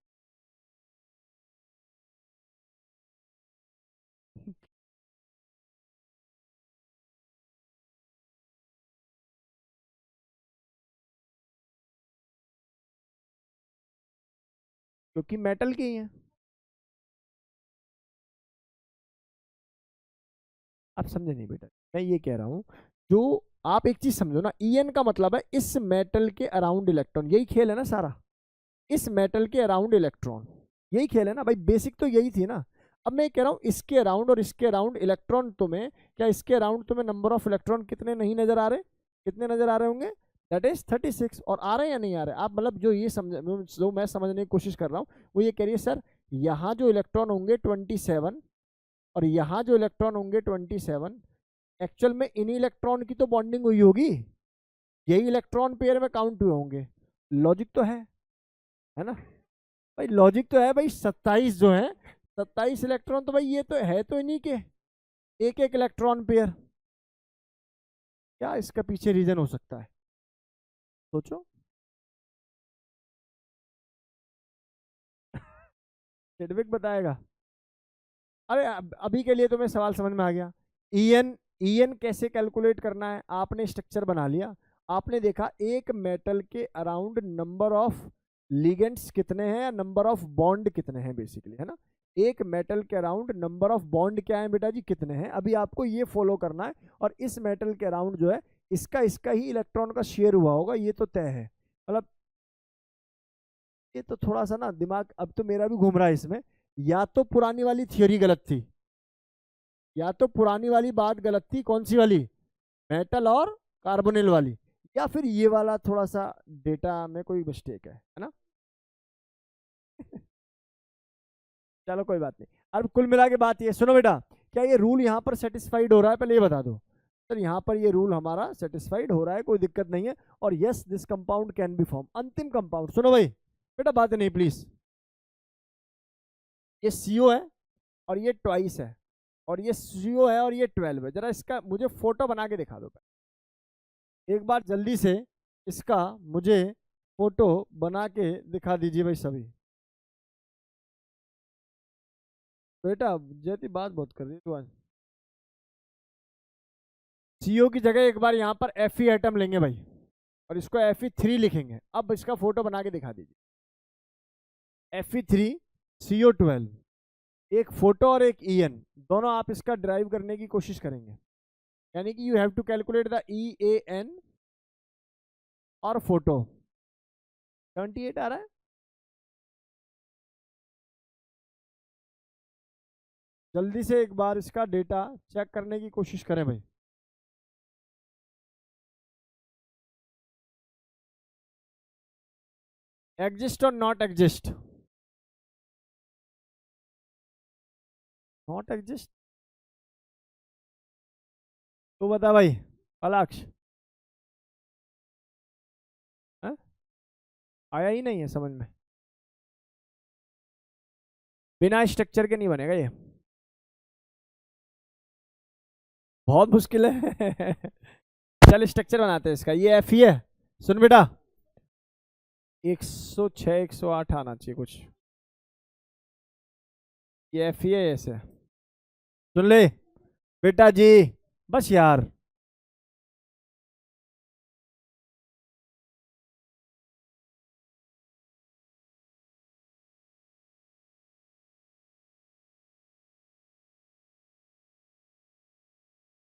क्योंकि मेटल के ही है। आप समझे नहीं बेटा, मैं ये कह रहा हूं, जो आप एक चीज समझो ना, ईएन का मतलब है इस मेटल के अराउंड इलेक्ट्रॉन, यही खेल है ना सारा, इस मेटल के अराउंड इलेक्ट्रॉन, यही खेल है ना भाई, बेसिक तो यही थी ना। अब मैं कह रहा हूँ इसके अराउंड और इसके अराउंड इलेक्ट्रॉन तुम्हें, क्या इसके अराउंड तुम्हें नंबर ऑफ इलेक्ट्रॉन कितने नहीं नजर आ रहे? कितने नजर आ रहे होंगे? That is 36। और आ रहे हैं या नहीं आ रहे? आप मतलब जो ये समझ, जो मैं समझने की कोशिश कर रहा हूँ वो ये कह रही है सर, यहाँ जो इलेक्ट्रॉन होंगे 27 और यहाँ जो इलेक्ट्रॉन होंगे 27, एक्चुअल में इन इलेक्ट्रॉन की तो बॉन्डिंग हुई होगी, यही इलेक्ट्रॉन पेयर में काउंट हुए होंगे। लॉजिक तो है ना भाई? लॉजिक तो है भाई, 27 जो है, 27 इलेक्ट्रॉन तो भाई ये तो है तो इन्हीं के एक एक इलेक्ट्रॉन पेयर। क्या इसका पीछे रीजन हो सकता है? सोचो। चेडविक बताएगा। अरे अभी के लिए तुम्हें सवाल समझ में आ गया। ईएन, ईएन कैसे कैलकुलेट करना है? आपने स्ट्रक्चर बना लिया, आपने देखा एक मेटल के अराउंड नंबर ऑफ लिगेंड्स कितने हैं या नंबर ऑफ बॉन्ड कितने हैं, बेसिकली है ना। एक मेटल के अराउंड नंबर ऑफ बॉन्ड क्या है बेटा जी, कितने हैं? अभी आपको ये फॉलो करना है। और इस मेटल के अराउंड जो है इसका इसका ही इलेक्ट्रॉन का शेयर हुआ होगा, ये तो तय है। मतलब ये तो थोड़ा सा ना दिमाग अब तो मेरा भी घूम रहा है इसमें। या तो पुरानी वाली थियोरी गलत थी, या तो पुरानी वाली बात गलत थी, कौन सी वाली, मेटल और कार्बोनिल वाली, या फिर ये वाला थोड़ा सा डेटा में कोई मिस्टेक है ना। चलो कोई बात नहीं। अब कुल मिला के बात ये सुनो बेटा, क्या ये रूल यहाँ पर सेटिस्फाइड हो रहा है? पहले ये बता दो सर, यहाँ पर ये रूल हमारा सेटिस्फाइड हो रहा है, कोई दिक्कत नहीं है। और yes this compound can be form, अंतिम कंपाउंड। सुनो भाई बेटा, बात नहीं प्लीज। ये सीओ है और ये ट्वाइस है, और ये सीओ है और ये 12 है। जरा इसका मुझे फोटो बना के दिखा दो एक बार जल्दी से, इसका मुझे फोटो बना के दिखा दीजिए भाई सभी। बेटा जैती बात बहुत कर रही है तू आज। सीओ की जगह एक बार यहाँ पर एफ एटम लेंगे भाई, और इसको Fe3 लिखेंगे। अब इसका फोटो बना के दिखा दीजिए। Fe3 CO12, एक फोटो और एक ईएन, दोनों आप इसका ड्राइव करने की कोशिश करेंगे। यानी कि you have to calculate the EAN और फोटो। 78 आ रहा है। जल्दी से एक बार इसका डेटा चेक करने की कोशिश करें भाई। एग्जिस्ट और नॉट एग्जिस्ट? नॉट एग्जिस्ट तो बता भाई पलाक्ष, हाँ? आया ही नहीं है समझ में, बिना स्ट्रक्चर के नहीं बनेगा ये, बहुत मुश्किल है। चल स्ट्रक्चर बनाते हैं इसका, ये एफ ही है, सुन बेटा 106 108 आना चाहिए कुछ, ये एफ ही है ऐसे, सुन ले बेटा जी, बस यार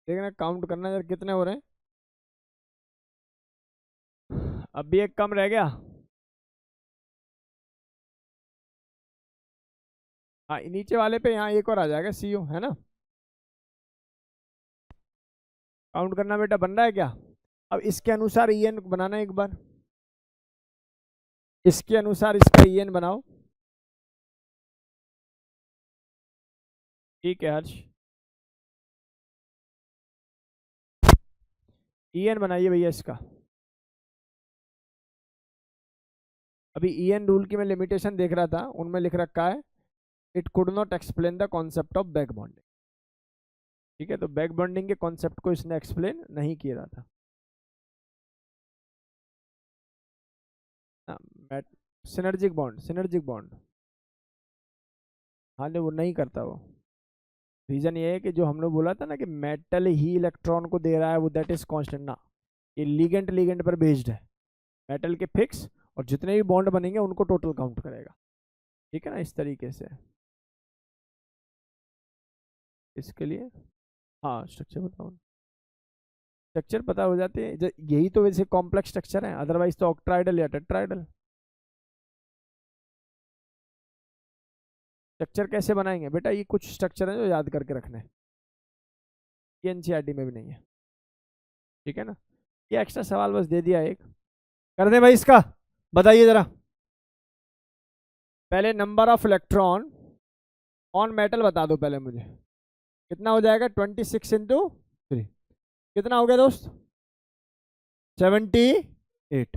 देखना, काउंट करना यार कितने हो रहे हैं, अब भी एक कम रह गया। हाँ नीचे वाले पे यहाँ एक और आ जाएगा सीओ, है ना, काउंट करना बेटा, बन रहा है क्या? अब इसके अनुसार ईएन बनाना है एक बार, इसके अनुसार इसका ईएन बनाओ, ठीक है हर्ष, ईएन बनाइए भैया इसका। अभी ईएन रूल की मैं लिमिटेशन देख रहा था, उनमें लिख रखा है it could not explain the concept of back bonding, ठीक है, तो बैक बॉन्डिंग के कॉन्सेप्ट को इसने एक्सप्लेन नहीं किया रहा था। सिनर्जिक बॉन्ड, सिनर्जिक बॉन्ड, हाँ नहीं वो नहीं करता वो, रीजन ये है कि जो हमने बोला था ना कि मेटल ही इलेक्ट्रॉन को दे रहा है वो दैट इज कांस्टेंट ना, ये लिगेंड लिगेंड पर बेस्ड है, मेटल के फिक्स और जितने भी बॉन्ड बनेंगे उनको टोटल काउंट करेगा, ठीक है ना, इस तरीके से इसके लिए। हाँ स्ट्रक्चर बताओ, स्ट्रक्चर पता हो जाते हैं, यही तो वैसे कॉम्प्लेक्स स्ट्रक्चर है, अदरवाइज तो ऑक्ट्राइडल या टेट्राइडल। स्ट्रक्चर कैसे बनाएंगे बेटा, ये कुछ स्ट्रक्चर है जो याद करके रखने हैं, ये एनसीईआरटी में भी नहीं है, ठीक है ना, ये एक्स्ट्रा सवाल बस दे दिया एक, कर दे भाई इसका, बताइए जरा, पहले number of electron on metal बता दो पहले मुझे, कितना हो जाएगा 26 इंटू 3, कितना हो गया दोस्त 78।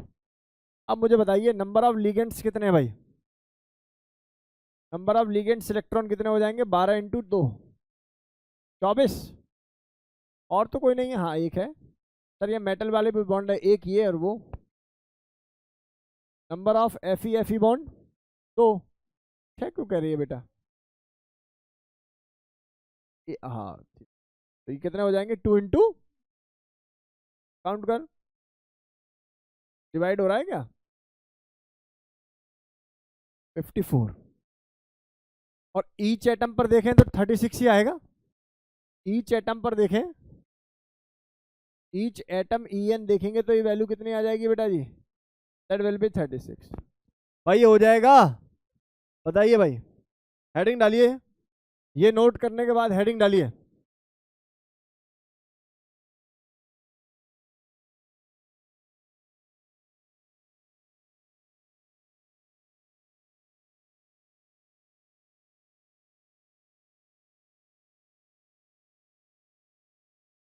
अब मुझे बताइए नंबर ऑफ लिगेंड्स कितने हैं भाई, नंबर ऑफ लिगेंड्स इलेक्ट्रॉन कितने हो जाएंगे 12 इंटू 2 24, और तो कोई नहीं है, हाँ एक है सर, ये मेटल वाले भी बॉन्ड है, एक ये और वो, number of F E bond 2, क्या क्यों कह रही है बेटा, हाँ तो ये कितने हो जाएंगे 2 इंटू, काउंट कर, डिवाइड हो रहा है क्या 54, और ईच एटम पर देखें तो 36 ही आएगा, ईच एटम पर देखें, ईच एटम ईएन देखेंगे तो ये वैल्यू कितनी आ जाएगी बेटा जी, दैट विल बी 36, भाई ये हो जाएगा, बताइए भाई, हेडिंग डालिए, ये नोट करने के बाद हेडिंग डालिए,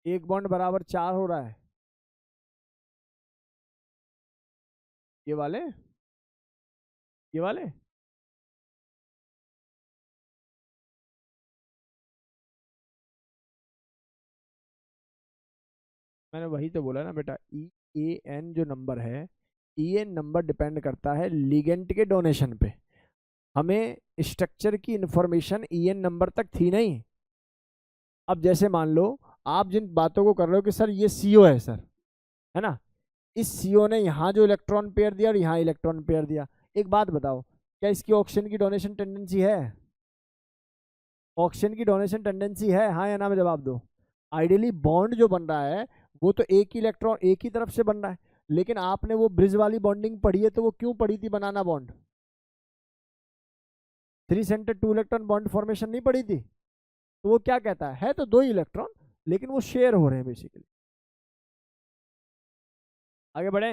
एक बॉन्ड बराबर 4 हो रहा है, ये वाले, ये वाले, मैंने वही तो बोला ना बेटा, ई ए एन जो नंबर है, ई एन नंबर डिपेंड करता है लिगेंड के डोनेशन पे, हमें स्ट्रक्चर की इंफॉर्मेशन ई एन नंबर तक थी नहीं, अब जैसे मान लो आप जिन बातों को कर रहे हो कि सर ये सीओ है सर, है ना, इस सीओ ने यहाँ जो इलेक्ट्रॉन पेयर दिया और यहाँ इलेक्ट्रॉन पेयर दिया, एक बात बताओ क्या इसकी ऑक्सीजन की डोनेशन टेंडेंसी है, ऑक्सीजन की डोनेशन टेंडेंसी है, हाँ या ना में जवाब दो, आइडियली बॉन्ड जो बन रहा है वो तो एक ही इलेक्ट्रॉन एक ही तरफ से बन रहा है, लेकिन आपने वो ब्रिज वाली बॉन्डिंग पढ़ी है, तो वो क्यों पढ़ी थी banana bond, 3 centre 2 electron bond formation नहीं पढ़ी थी, तो वो क्या कहता है तो 2 ही इलेक्ट्रॉन लेकिन वो शेयर हो रहे हैं बेसिकली, आगे बढ़े,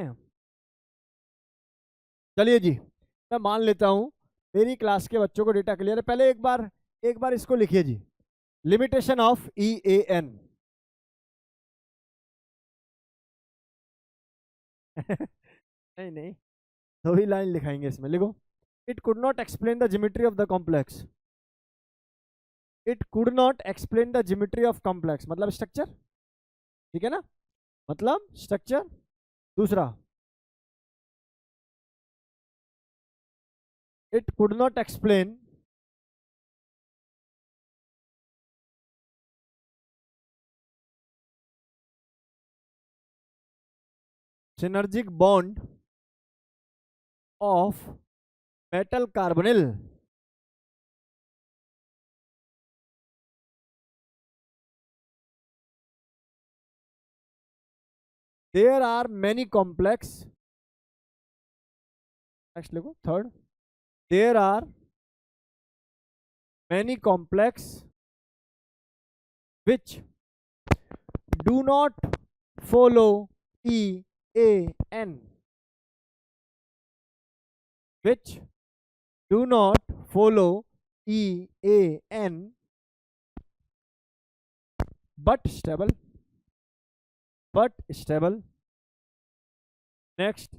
चलिए जी, मैं मान लेता हूं मेरी क्लास के बच्चों को डेटा क्लियर है, पहले एक बार इसको लिखिए जी, limitation of E A N, नहीं नहीं, दो ही लाइन लिखाएंगे इसमें, लिखो। It could not explain the geometry of the complex. It could not explain the geometry of complex मतलब स्ट्रक्चर, ठीक है ना, मतलब स्ट्रक्चर। दूसरा, it could not explain synergic bond of metal carbonyl there are many complex, next लिखो third, there are many complex which do not follow EAN, which do not follow EAN but stable, next,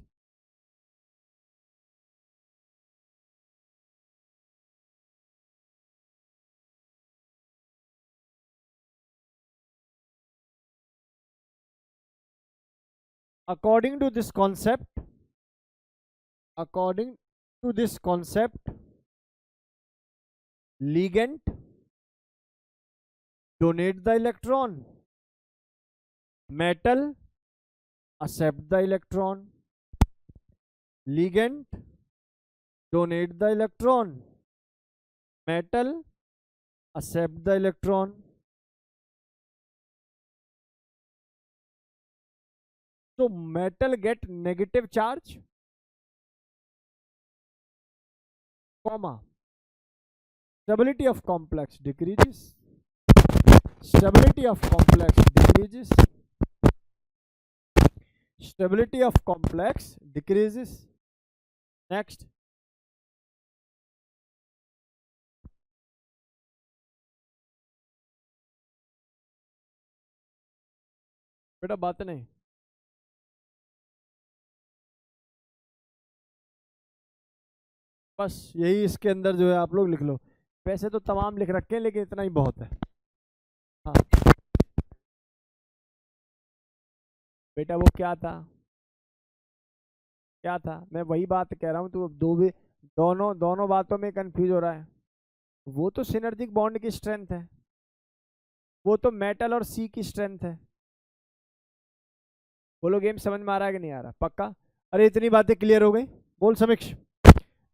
according to this concept, ligand donate the electron, metal accept the electron, ligand donate the electron, metal accept the electron. So metal get negative charge, comma, stability of complex decreases, stability of complex decreases, stability of complex decreases. Next, बेटा बात नहीं, बस यही इसके अंदर जो है आप लोग लिख लो। वैसे तो तमाम लिख रखे हैं लेकिन इतना ही बहुत है। हाँ बेटा वो क्या था, क्या था, मैं वही बात कह रहा हूँ, तो दोनों दोनों बातों में कंफ्यूज हो रहा है। वो तो सिनर्जिक बॉन्ड की स्ट्रेंथ है, वो तो मेटल और सी की स्ट्रेंथ है। बोलो गेम समझ में आ रहा है कि नहीं आ रहा? पक्का? अरे इतनी बातें क्लियर हो गई, बोल समीक्ष,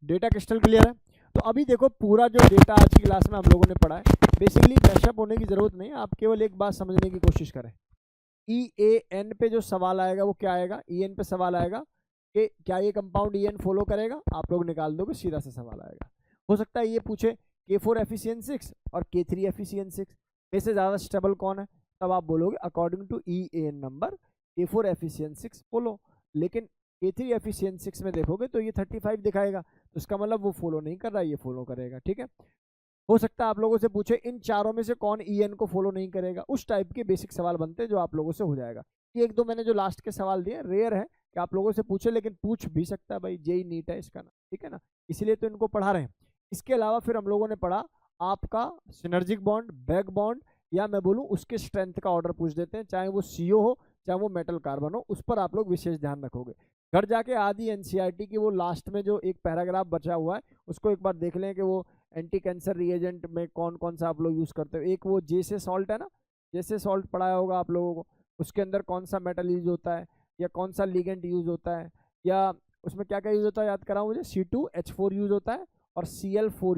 डेटा क्रिस्टल क्लियर है? तो अभी देखो पूरा जो डेटा आज की क्लास में हम लोगों ने पढ़ा है, बेसिकली मैशअप होने की जरूरत नहीं है, आप केवल एक बात समझने की कोशिश करें। EAN पे जो सवाल आएगा वो क्या आएगा? EN पे सवाल आएगा कि क्या ये कंपाउंड EN फॉलो करेगा, आप लोग निकाल दोगे, सीधा सा सवाल आएगा। हो सकता है ये पूछे K4 Fe6 और K3 Fe6 में से ज़्यादा स्टेबल कौन है, तब आप बोलोगे according to EAN number K4 Fe6 follow. लेकिन K3 Fe6 में देखोगे तो ये 35 दिखाएगा, तो इसका मतलब वो फॉलो नहीं कर रहा है, ये फॉलो करेगा। ठीक है, हो सकता है आप लोगों से पूछे इन चारों में से कौन EN को फॉलो नहीं करेगा, उस टाइप के बेसिक सवाल बनते हैं जो आप लोगों से हो जाएगा। ये एक दो मैंने जो लास्ट के सवाल दिए, रेयर है कि आप लोगों से पूछे, लेकिन पूछ भी सकता है भाई, जेई नीट है इसका ना, ठीक है ना, इसलिए तो इनको पढ़ा रहे हैं। इसके अलावा फिर हम लोगों ने पढ़ा आपका सिनर्जिक बॉन्ड, बैक बॉन्ड, या मैं बोलूँ उसके स्ट्रेंथ का ऑर्डर पूछ देते हैं, चाहे वो CO हो चाहे वो मेटल कार्बन हो, उस पर आप लोग विशेष ध्यान रखोगे। घर जाके आदि NCERT की वो लास्ट में जो एक पैराग्राफ बचा हुआ है उसको एक बार देख लें कि वो एंटी कैंसर रिएजेंट में कौन कौन सा आप लोग यूज़ करते हो। एक वो जैसे सॉल्ट है ना, जैसे सॉल्ट पढ़ाया होगा आप लोगों को, उसके अंदर कौन सा मेटल यूज होता है या कौन सा लिगेंड यूज होता है, या उसमें क्या क्या यूज होता है याद कराऊँ मुझे, C2H4 यूज होता है और Cl3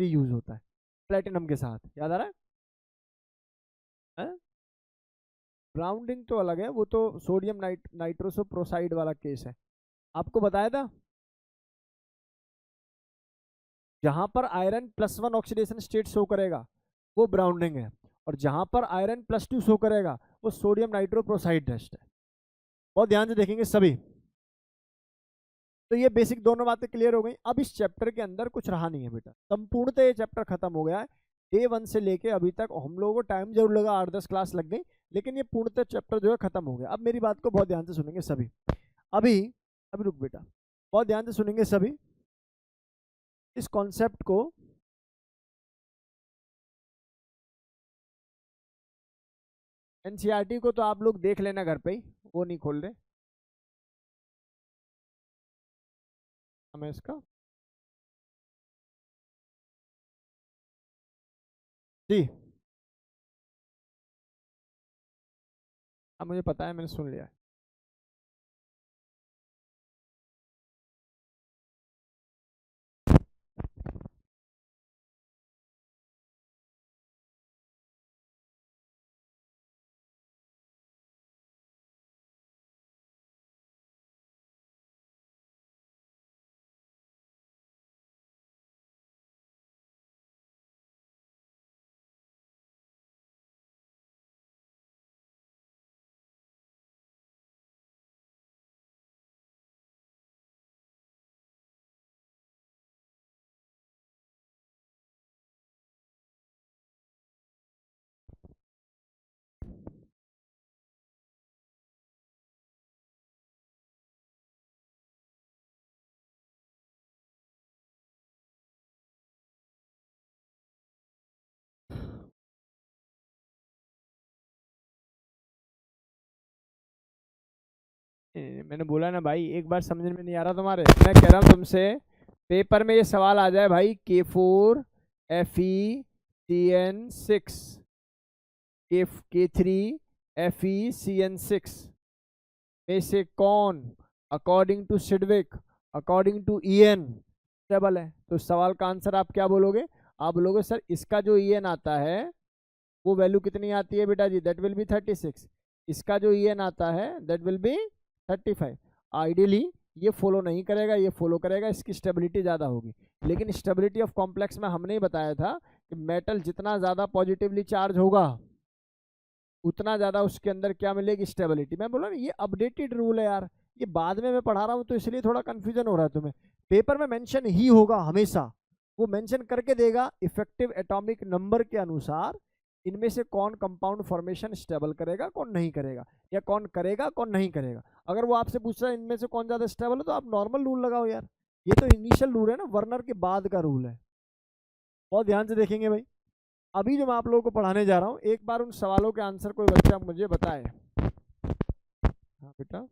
यूज होता है प्लेटिनम के साथ, याद आ रहा है? ब्राउनिंग तो अलग है, वो तो सोडियम नाइट्रोसोप्रोसाइड वाला केस है, आपको बताया था। जहां पर आयरन +1 ऑक्सीडेशन स्टेट शो करेगा वो ब्राउनिंग है, और जहां पर आयरन +2 शो करेगा वो सोडियम नाइट्रोप्रोसाइड टेस्ट है। बहुत ध्यान से देखेंगे सभी। तो ये बेसिक दोनों बातें क्लियर हो गई। अब इस चैप्टर के अंदर कुछ रहा नहीं है बेटा, संपूर्णतः ये चैप्टर खत्म हो गया है। डे 1 से लेके अभी तक हम लोगों को टाइम जरूर लगा, 8-10 क्लास लग गई, लेकिन ये पूर्णतः चैप्टर जो है खत्म हो गया। अब मेरी बात को बहुत ध्यान से सुनेंगे सभी। अभी अभी रुक बेटा, बहुत ध्यान से सुनेंगे सभी इस कॉन्सेप्ट को। एनसीईआरटी को तो आप लोग देख लेना घर पे ही, वो नहीं खोल रहे हमें इसका जी। अब मुझे पता है, मैंने सुन लिया है। मैंने बोला ना भाई, एक बार समझ में नहीं आ रहा तुम्हारे, मैं कह रहा हूँ तुमसे, पेपर में ये सवाल आ जाए भाई, K4FeCN6, K3FeCN6 में से कौन according to Sidgwick, according to EN stable है? तो सवाल का आंसर आप क्या बोलोगे? आप बोलोगे सर इसका जो ईएन आता है वो वैल्यू कितनी आती है बेटा जी, दैट विल बी 36। इसका जो ईएन आता है दैट विल बी 35। आइडियली ये फॉलो नहीं करेगा, ये फॉलो करेगा, इसकी स्टेबिलिटी ज़्यादा होगी। लेकिन स्टेबिलिटी ऑफ कॉम्प्लेक्स में हमने ही बताया था कि मेटल जितना ज़्यादा पॉजिटिवली चार्ज होगा उतना ज़्यादा उसके अंदर क्या मिलेगी, स्टेबिलिटी। मैं बोला ना ये अपडेटेड रूल है यार, ये बाद में मैं पढ़ा रहा हूँ तो इसलिए थोड़ा कन्फ्यूजन हो रहा है तुम्हें। पेपर में मेंशन ही होगा हमेशा, वो मेंशन करके देगा इफेक्टिव एटॉमिक नंबर के अनुसार इनमें से कौन कंपाउंड फॉर्मेशन स्टेबल करेगा, कौन नहीं करेगा, या कौन करेगा कौन नहीं करेगा। अगर वो आपसे पूछ रहा है इनमें से कौन ज़्यादा स्टेबल है, तो आप नॉर्मल रूल लगाओ यार, ये तो इनिशियल रूल है ना, वर्नर के बाद का रूल है। बहुत ध्यान से देखेंगे भाई। अभी जो मैं आप लोगों को पढ़ाने जा रहा हूँ, एक बार उन सवालों के आंसर कोई बच्चा मुझे बताए। हाँ बेटा,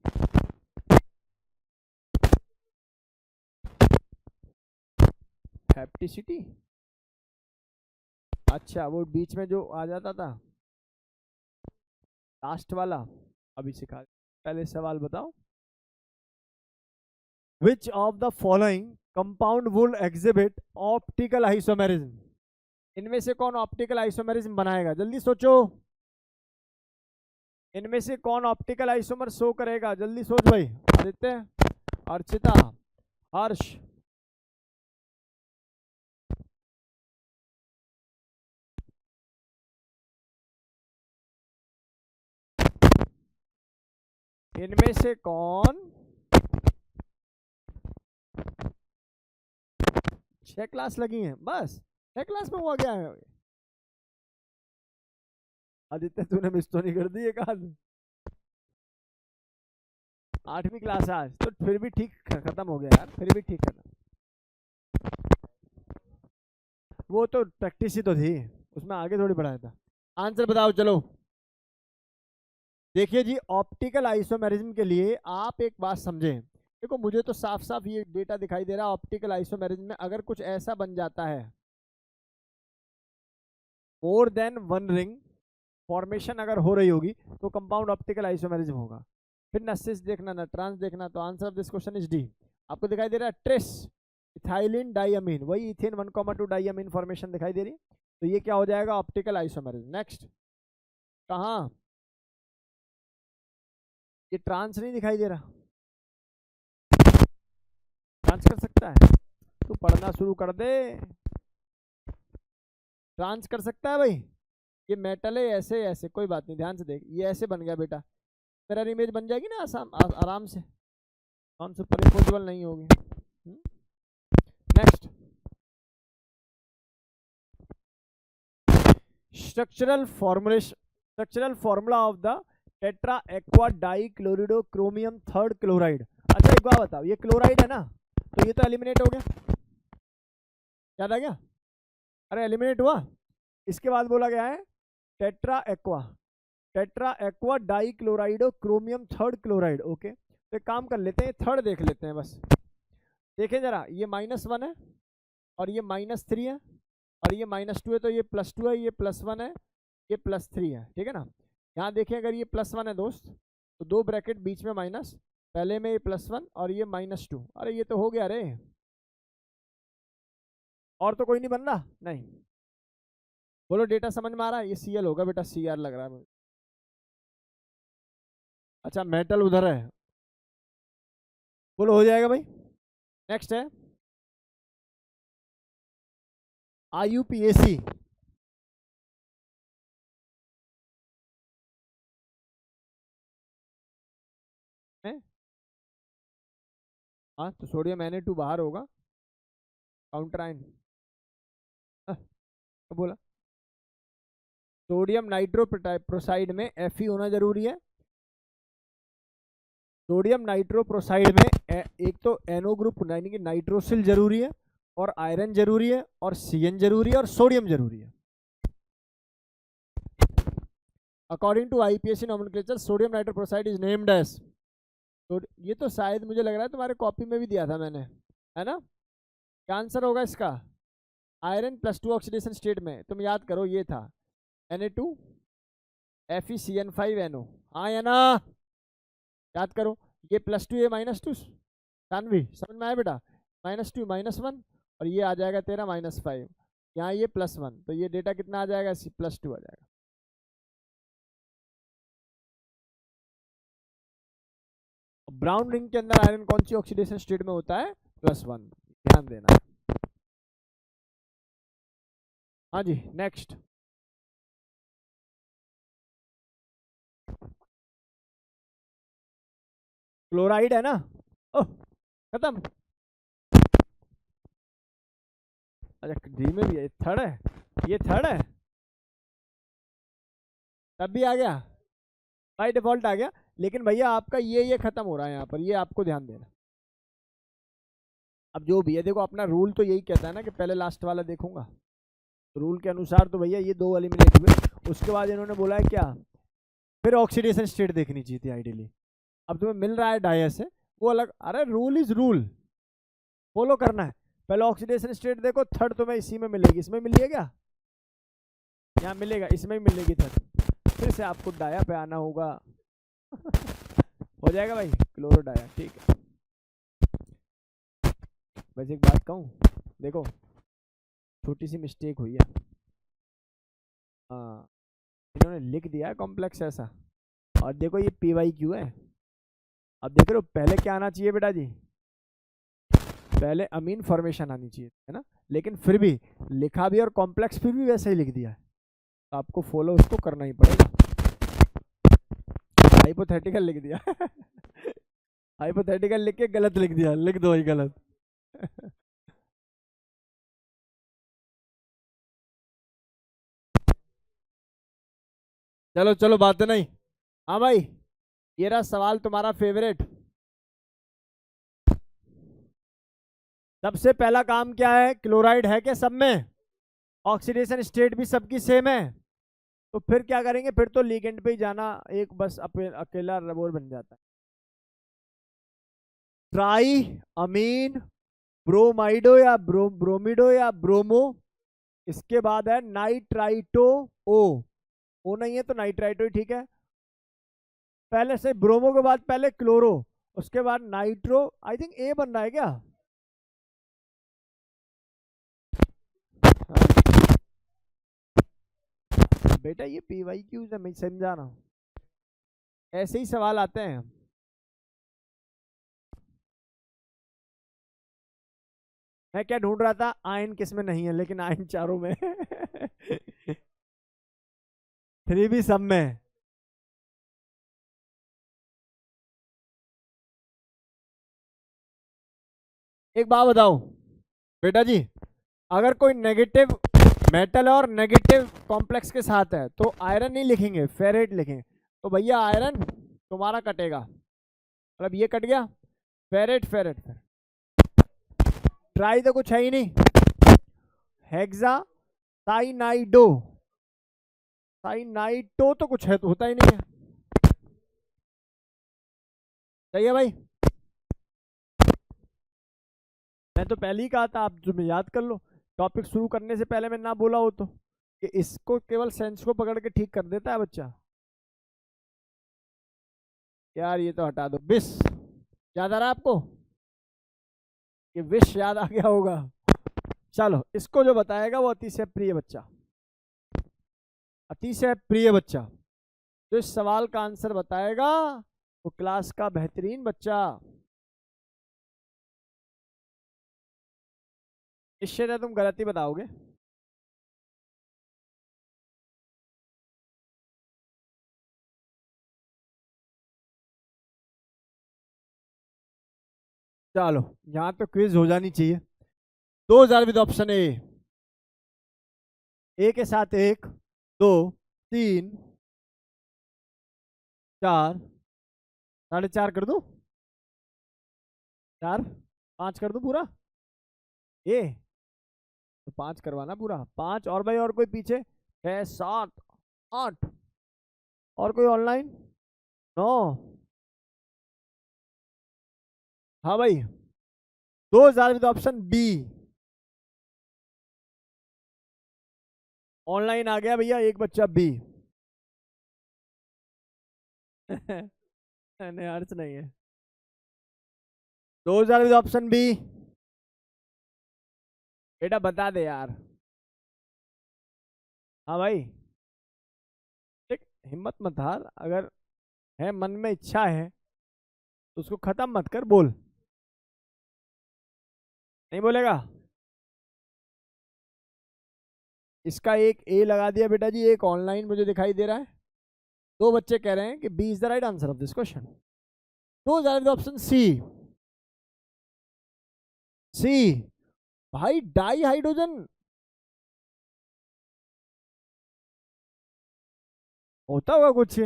हैप्टिसिटी, अच्छा वो बीच में जो आ जाता था लास्ट वाला, अभी सिखा। पहले सवाल बताओ, which of the following compound would exhibit optical isomerism? इनमें से कौन ऑप्टिकल आइसोमेरिज्म बनाएगा, जल्दी सोचो। इनमें से कौन ऑप्टिकल आइसोमर शो करेगा, जल्दी सोच भाई। आदित्य, अर्चिता, हर्ष, इनमें से कौन? 6 क्लास लगी हैं बस, 6 क्लास में हुआ क्या है? आदित्य तूने मिस तो नहीं कर दी एक आध? 8वीं क्लास आज तो फिर भी ठीक खत्म हो गया यार, फिर भी ठीक खत्म। वो तो प्रैक्टिस ही तो थी, उसमें आगे थोड़ी बढ़ाया था। आंसर बताओ चलो। देखिए जी, ऑप्टिकल आइसोमेरिज्म के लिए आप एक बात समझें। देखो मुझे तो साफ साफ ये डेटा दिखाई दे रहा है, ऑप्टिकल आइसोमेरिज्म में अगर कुछ ऐसा बन जाता है, more than one ring formation अगर हो रही होगी, तो कंपाउंड ऑप्टिकल आइसोमेरिज्म होगा। फिर ना सिस देखना ना ट्रांस देखना, तो answer of this question is D. आपको दिखाई दे रहा है ट्रेस इथाइलिन डाइअमीन, वही इथेन 1,2 डाइअमीन फॉर्मेशन दिखाई दे रही है, तो ये क्या हो जाएगा, ऑप्टिकल आइसोमेरिज्म। नेक्स्ट, कहाँ ये ट्रांस नहीं दिखाई दे रहा, ट्रांस कर सकता है तो पढ़ना शुरू कर दे। ट्रांस कर सकता है भाई, ये मेटल है, ऐसे ऐसे कोई बात नहीं, ध्यान से देख, ये ऐसे बन गया बेटा, मिरर इमेज बन जाएगी ना आराम से, नॉन सुपरइम्पोजेबल नहीं होगी। Next, structural formula of the tetra aqua di chlorido chromium third chloride. अच्छा एक बात बताओ, ये क्लोराइड है ना, तो ये तो एलिमिनेट हो गया, याद आ गया, अरे एलिमिनेट हुआ। इसके बाद बोला गया है tetra aqua die क्लोराइडो chromium third chloride. Okay, तो एक काम कर लेते हैं, थर्ड देख लेते हैं बस। देखें जरा, ये -1 है और ये -3 है और ये -2 है, तो ये +2 है, ये +1 है, ये +3 है, ठीक है ना। यहाँ देखें अगर ये +1 है दोस्त, तो 2 ब्रैकेट बीच में माइनस, पहले में ये +1 और ये -2। अरे ये तो हो गया रे, और तो कोई नहीं बन रहा, नहीं। बोलो डेटा समझ में आ रहा है, ये Cl होगा बेटा, Cr लग रहा है मुझे। अच्छा मेटल उधर है, बोलो हो जाएगा भाई। नेक्स्ट है IUPAC। हाँ तो सोडियम Na2 बाहर होगा, काउंटर आयन बोला। सोडियम नाइट्रोप्रोसाइड में Fe होना जरूरी है। सोडियम नाइट्रोप्रोसाइड में एक तो NO ग्रुप यानी कि नाइट्रोसिल जरूरी है, और आयरन जरूरी है, और Cn जरूरी है, और सोडियम जरूरी है। According to IUPAC nomenclature sodium nitroprusside is named as, तो ये तो शायद मुझे लग रहा है तुम्हारे कॉपी में भी दिया था मैंने, है ना। क्या आंसर होगा इसका, आयरन +2 ऑक्सीडेशन स्टेट में, तुम याद करो ये था Na2 FeCN5NO, हाँ या ना, याद करो। ये +2 ये -2, सानवी समझ में आया बेटा, -2 -1 और ये आ जाएगा तेरा -5, यहाँ ये +1, तो ये डेटा कितना आ जाएगा, +2 आ जाएगा। ब्राउन रिंग के अंदर आयरन कौन सी ऑक्सीडेशन स्टेट में होता है, +1, ध्यान देना। हाँ जी नेक्स्ट, क्लोराइड है ना, ओह खत्म। अच्छा डी में भी है, थर्ड है, ये थर्ड है, तब भी आ गया बाय डिफॉल्ट आ गया, लेकिन भैया आपका ये खत्म हो रहा है यहाँ पर, ये आपको ध्यान देना। अब जो भी है देखो, अपना रूल तो यही कहता है ना कि पहले लास्ट वाला देखूंगा, तो रूल के अनुसार तो भैया ये 2 एलिमिनेट हुए। उसके बाद इन्होंने बोला है क्या, फिर ऑक्सीडेशन स्टेट देखनी चाहिए थी आइडियली। अब तुम्हें मिल रहा है डाया से, वो अलग, अरे रूल इज रूल, फॉलो करना है। पहले ऑक्सीडेशन स्टेट देखो, थर्ड तुम्हें इसी में मिलेगी, इसमें मिलिए क्या, यहाँ मिलेगा, इसमें ही मिलेगी थर्ड, फिर से आपको डाया पे आना होगा हो जाएगा भाई, क्लोरो डाया, ठीक है। वैसे एक बात कहूँ, देखो छोटी सी मिस्टेक हुई है, हाँ इन्होंने लिख दिया है कॉम्प्लेक्स ऐसा, और देखो ये PYQ है। अब देख रहे हो पहले क्या आना चाहिए बेटा जी, पहले अमीन फॉर्मेशन आनी चाहिए, है ना, लेकिन फिर भी लिखा भी और कॉम्प्लेक्स फिर भी वैसे ही लिख दिया है, तो आपको फॉलो उसको करना ही पड़ेगा। हाइपोथेटिकल लिख दिया हाइपोथेटिकल लिख के गलत लिख दिया, लिख दो ही गलत चलो चलो बातें नहीं। हाँ भाई, ये रहा सवाल तुम्हारा फेवरेट। सबसे पहला काम क्या है, क्लोराइड है क्या सब में, ऑक्सीडेशन स्टेट भी सबकी सेम है, तो फिर क्या करेंगे, फिर तो लिगेंड पे ही जाना, एक बस अकेला रबोर बन जाता है। ट्राई अमीन ब्रोमाइडो या ब्रोमिडो या ब्रोमो, इसके बाद है नाइट्राइटो, ओ नहीं है तो नाइट्राइटो ही ठीक है। पहले से ब्रोमो के बाद पहले क्लोरो, उसके बाद नाइट्रो, आई थिंक ए बन रहा है क्या, बेटा ये PYQ से मैं समझा रहा हूँ, ऐसे ही सवाल आते हैं। मैं क्या ढूंढ रहा था, आयन किस में नहीं है, लेकिन आयन चारों में 3 भी सब में है। एक बात बताओ बेटा जी, अगर कोई नेगेटिव मेटल और नेगेटिव कॉम्प्लेक्स के साथ है तो आयरन नहीं लिखेंगे, फेरेट लिखेंगे। तो भैया आयरन तुम्हारा कटेगा, मतलब ये कट गया। फेरेट फेरेट फेरेट, ट्राई तो कुछ है ही नहीं। हेक्सा साइनाइडो, साइनाइडो तो कुछ है तो होता ही नहीं है। सही है भाई, मैं तो पहले ही कहा था, आप जो याद कर लो। टॉपिक शुरू करने से पहले मैं ना बोला हो तो, कि इसको केवल सेंस को पकड़ के ठीक कर देता है बच्चा। यार ये तो हटा दो, विश याद आ रहा है आपको, कि विश याद आ गया होगा। चलो, इसको जो बताएगा वो अतिशय प्रिय बच्चा, अतिशय प्रिय बच्चा जो इस सवाल का आंसर बताएगा वो क्लास का बेहतरीन बच्चा। निश्चय तुम गलत ही बताओगे। चलो, यहाँ तो क्विज हो जानी चाहिए। 2000 विद ऑप्शन ए के साथ 1 2 3 4, 4.5 कर दूं, 4 5 कर दूं पूरा, ए तो 5 करवाना पूरा, 5 और भाई, और कोई पीछे, 6 7 8, और कोई ऑनलाइन, 9। हाँ भाई, 2000 विद ऑप्शन बी ऑनलाइन आ गया भैया, एक बच्चा बी। नहीं, अर्थ नहीं है। 2000 विद ऑप्शन बी, बेटा बता दे यार। हाँ भाई, ठीक, हिम्मत मत हार, अगर है मन में इच्छा है तो उसको खत्म मत कर, बोल। नहीं बोलेगा? इसका एक ए लगा दिया बेटा जी, एक ऑनलाइन मुझे दिखाई दे रहा है। दो बच्चे कह रहे हैं कि B is the right answer of this question. 2000 with option C, C भाई, डाई हाइड्रोजन होता होगा कुछ।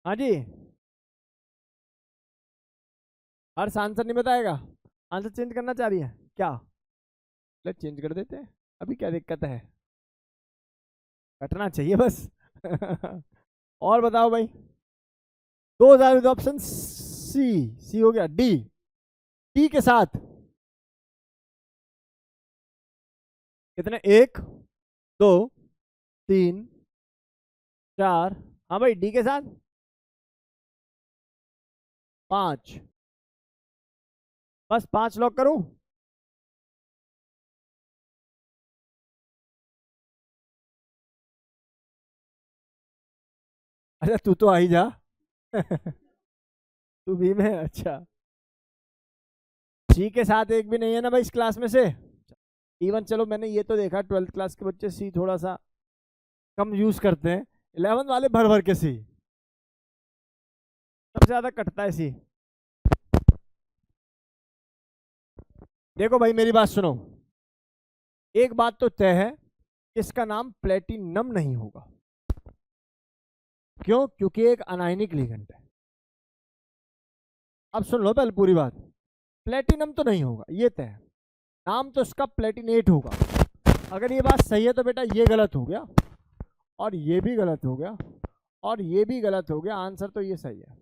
हाँ जी, हर्ष आंसर नहीं बताएगा, आंसर चेंज करना चाह रही है क्या? ले चेंज कर देते हैं, अभी क्या दिक्कत है, कटना चाहिए बस। और बताओ भाई, 2000 विद ऑप्शन सी, सी हो गया, डी, डी के साथ कितने, 1 2 3 4, हाँ भाई डी के साथ 5, बस 5 लॉक करूं? अच्छा तू तो आ ही जा। तू भी में, अच्छा। सी के साथ एक भी नहीं है ना भाई इस क्लास में से। इवन चलो मैंने ये तो देखा 12th क्लास के बच्चे सी थोड़ा सा कम यूज करते हैं, 11th वाले भर भर के सी, सबसे ज्यादा कटता है सी। देखो भाई मेरी बात सुनो, एक बात तो तय है, इसका नाम प्लेटिनम नहीं होगा। क्यों? क्योंकि एक अनायनिक लिगेंड है। अब सुन लो पहले पूरी बात, प्लेटिनम तो नहीं होगा ये तय है, नाम तो इसका प्लेटिनेट होगा। अगर ये बात सही है तो बेटा ये गलत हो गया, और ये भी गलत हो गया, और ये भी गलत हो गया, आंसर तो ये सही है।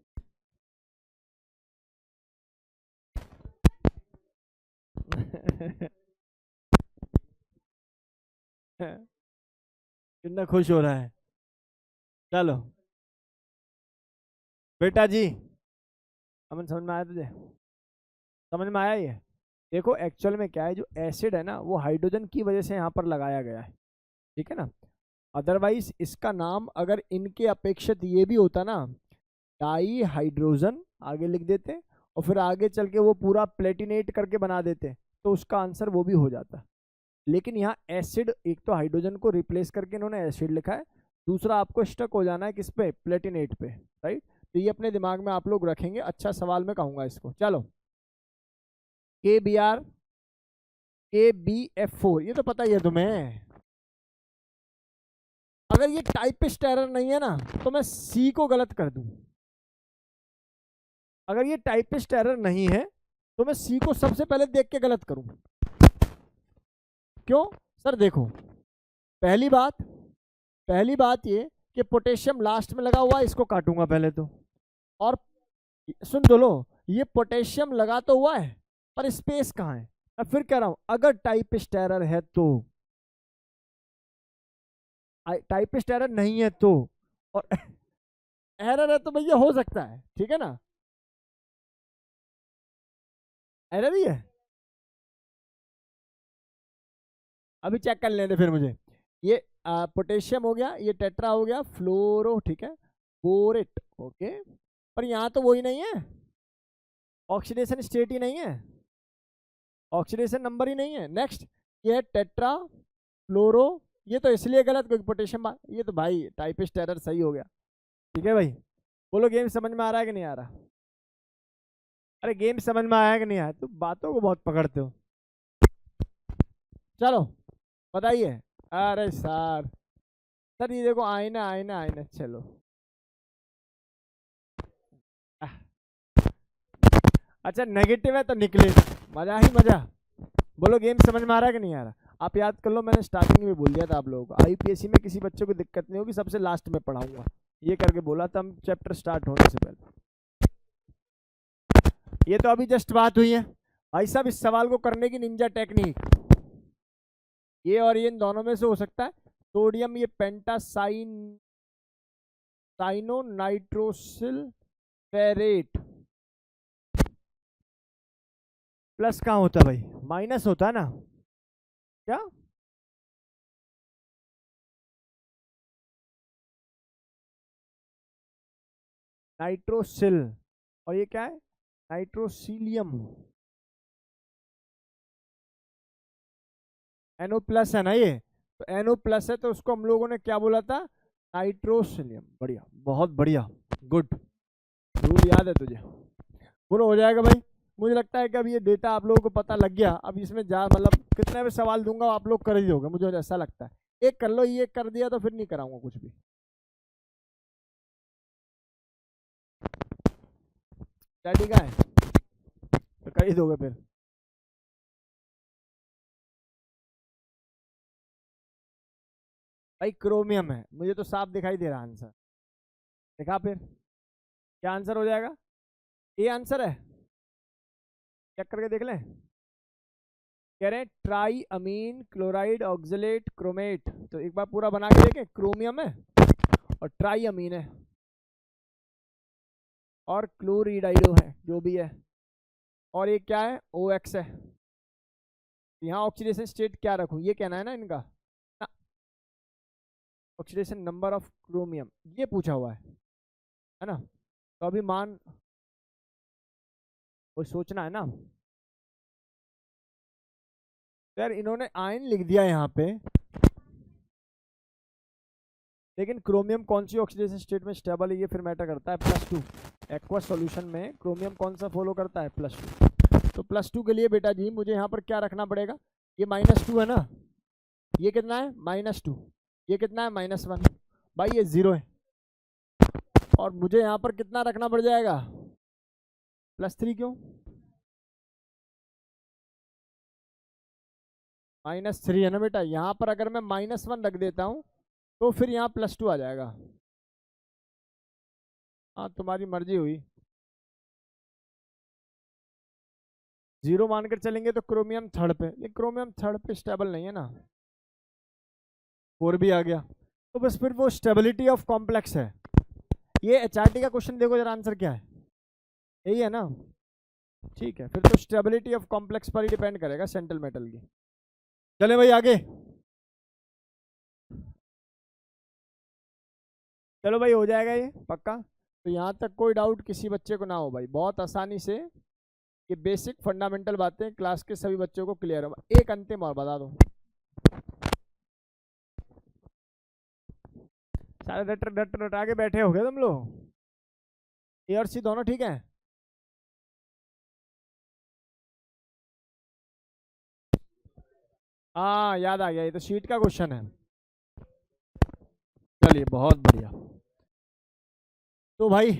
कितना खुश हो रहा है। चलो बेटा जी, अमन समझ में आया तुझे? समझ में आया ये? देखो एक्चुअल में क्या है, जो एसिड है ना वो हाइड्रोजन की वजह से यहाँ पर लगाया गया है, ठीक है ना। अदरवाइज इसका नाम अगर इनके अपेक्षित ये भी होता ना, डाई हाइड्रोजन आगे लिख देते, और फिर आगे चल के वो पूरा प्लेटिनेट करके बना देते, तो उसका आंसर वो भी हो जाता। लेकिन यहाँ एसिड, एक तो हाइड्रोजन को रिप्लेस करके इन्होंने एसिड लिखा है, दूसरा आपको स्टक हो जाना है किस पे, प्लेटिनेट पे, राइट। तो ये अपने दिमाग में आप लोग रखेंगे, अच्छा सवाल में कहूंगा इसको। चलो, के बी आर, के बी एफ 4, ये तो पता ही है तुम्हें। अगर ये टाइपिस्ट एरर नहीं है ना तो मैं सी को गलत कर दूं। अगर ये टाइपिस्ट एरर नहीं है तो मैं सी को सबसे पहले देख के गलत करूं। क्यों सर? देखो, पहली बात ये कि पोटेशियम लास्ट में लगा हुआ है, इसको काटूंगा पहले तो। और सुन तो लो, ये पोटेशियम लगा तो हुआ है पर स्पेस कहाँ है। मैं फिर कह रहा हूं, अगर टाइपिस्ट एरर है तो, टाइपिस्ट एरर नहीं है तो, और एरर है तो भैया हो सकता है, ठीक है ना, एरर ही है। अभी चेक कर लेते फिर मुझे। ये पोटेशियम हो गया, ये टेट्रा हो गया, फ्लोरो, ठीक है, बोरेट, ओके। पर यहाँ तो वही नहीं है, ऑक्सीडेशन स्टेट ही नहीं है, ऑक्सीडेशन नंबर ही नहीं है। नेक्स्ट, ये टेट्रा फ्लोरो, ये तो इसलिए गलत क्योंकि पोटेशियम, ये तो भाई टाइपिस्ट एरर सही हो गया। ठीक है भाई, बोलो गेम समझ में आ रहा है कि नहीं आ रहा? अरे गेम समझ में आया कि नहीं आया? तो बातों को बहुत पकड़ते हो। चलो बताइए। अरे सर ये देखो, आईना आईना आईना, चलो। अच्छा नेगेटिव है तो निकले, मजा ही मजा। बोलो गेम समझ में आ रहा है कि नहीं आ रहा? आप याद कर लो, मैंने स्टार्टिंग में बोल दिया था आप लोगों को, आईपीएससी में किसी बच्चे को दिक्कत नहीं होगी, सबसे लास्ट में पढ़ाऊंगा, ये करके बोला था हम चैप्टर स्टार्ट होने से पहले। ये तो अभी जस्ट बात हुई है भाई साहब, इस सवाल को करने की निंजा टेक्निक, ये और ये इन दोनों में से हो सकता है। सोडियम, ये पेंटासाइन साइनो नाइट्रोसिल फेरेट, प्लस कहाँ होता है भाई? माइनस होता है ना क्या? नाइट्रोसिल, और ये क्या है? नाइट्रोसिलियम, NO प्लस है ना ये, तो NO प्लस है तो उसको हम लोगों ने क्या बोला था? नाइट्रोसिलियम। बढ़िया, बहुत बढ़िया, गुड। रूल याद है तुझे? बोलो हो जाएगा भाई। मुझे लगता है कि अब ये डेटा आप लोगों को पता लग गया, अब इसमें जा मतलब कितने भी सवाल दूंगा आप लोग कर ही दोगे, मुझे ऐसा लगता है। एक कर लो, ये कर दिया तो फिर नहीं कराऊंगा कुछ भी। डैडी का है तो कर ही दोगे फिर। भाई क्रोमियम है, मुझे तो साफ दिखाई दे रहा आंसर। देखा फिर क्या आंसर हो जाएगा? ये आंसर है, चेक करके देख लें। कह रहे हैं ट्राई अमीन क्लोराइड ऑक्सलेट क्रोमेट, तो एक बार पूरा बना के देखें। क्रोमियम है और ट्राई अमीन है और क्लोरिडाइडो है, जो भी है, और ये क्या है? OX है। यहाँ ऑक्सीडेशन स्टेट क्या रखूं, ये कहना है ना इनका, ऑक्सीडेशन नंबर ऑफ क्रोमियम, ये पूछा हुआ है ना। तो अभी मान, वो सोचना है ना यार, इन्होंने आयन लिख दिया यहाँ पे, लेकिन क्रोमियम कौन सी ऑक्सीडेशन स्टेट में स्टेबल है ये फिर मैटर करता है। +2 एक्वस सॉल्यूशन में क्रोमियम कौन सा फॉलो करता है? +2। तो +2 के लिए बेटा जी मुझे यहाँ पर क्या रखना पड़ेगा? ये -2 है ना, ये कितना है? -2, ये कितना है? -1। भाई ये 0 है, और मुझे यहाँ पर कितना रखना पड़ जाएगा? +3। क्यों? -3 है ना बेटा, यहाँ पर अगर मैं -1 रख देता हूँ तो फिर यहाँ +2 आ जाएगा। हाँ तुम्हारी मर्जी हुई। 0 मानकर चलेंगे तो क्रोमियम थर्ड पे, लेकिन क्रोमियम थर्ड पे स्टेबल नहीं है ना। 4 भी आ गया, तो बस फिर वो स्टेबिलिटी ऑफ कॉम्प्लेक्स है। ये HRT का क्वेश्चन देखो जरा, आंसर क्या है? यही है ना? ठीक है, फिर तो स्टेबिलिटी ऑफ कॉम्प्लेक्स पर ही डिपेंड करेगा सेंट्रल मेटल की। चले भाई आगे, चलो भाई हो जाएगा ये पक्का। तो यहाँ तक कोई डाउट किसी बच्चे को ना हो भाई, बहुत आसानी से ये बेसिक फंडामेंटल बातें क्लास के सभी बच्चों को क्लियर हो। एक अंतिम और बता दो, सारे रट रटा के बैठे हो गए तुम लोग। A और C दोनों ठीक है? हाँ याद आ गया, ये तो शीट का क्वेश्चन है। चलिए बहुत बढ़िया। तो भाई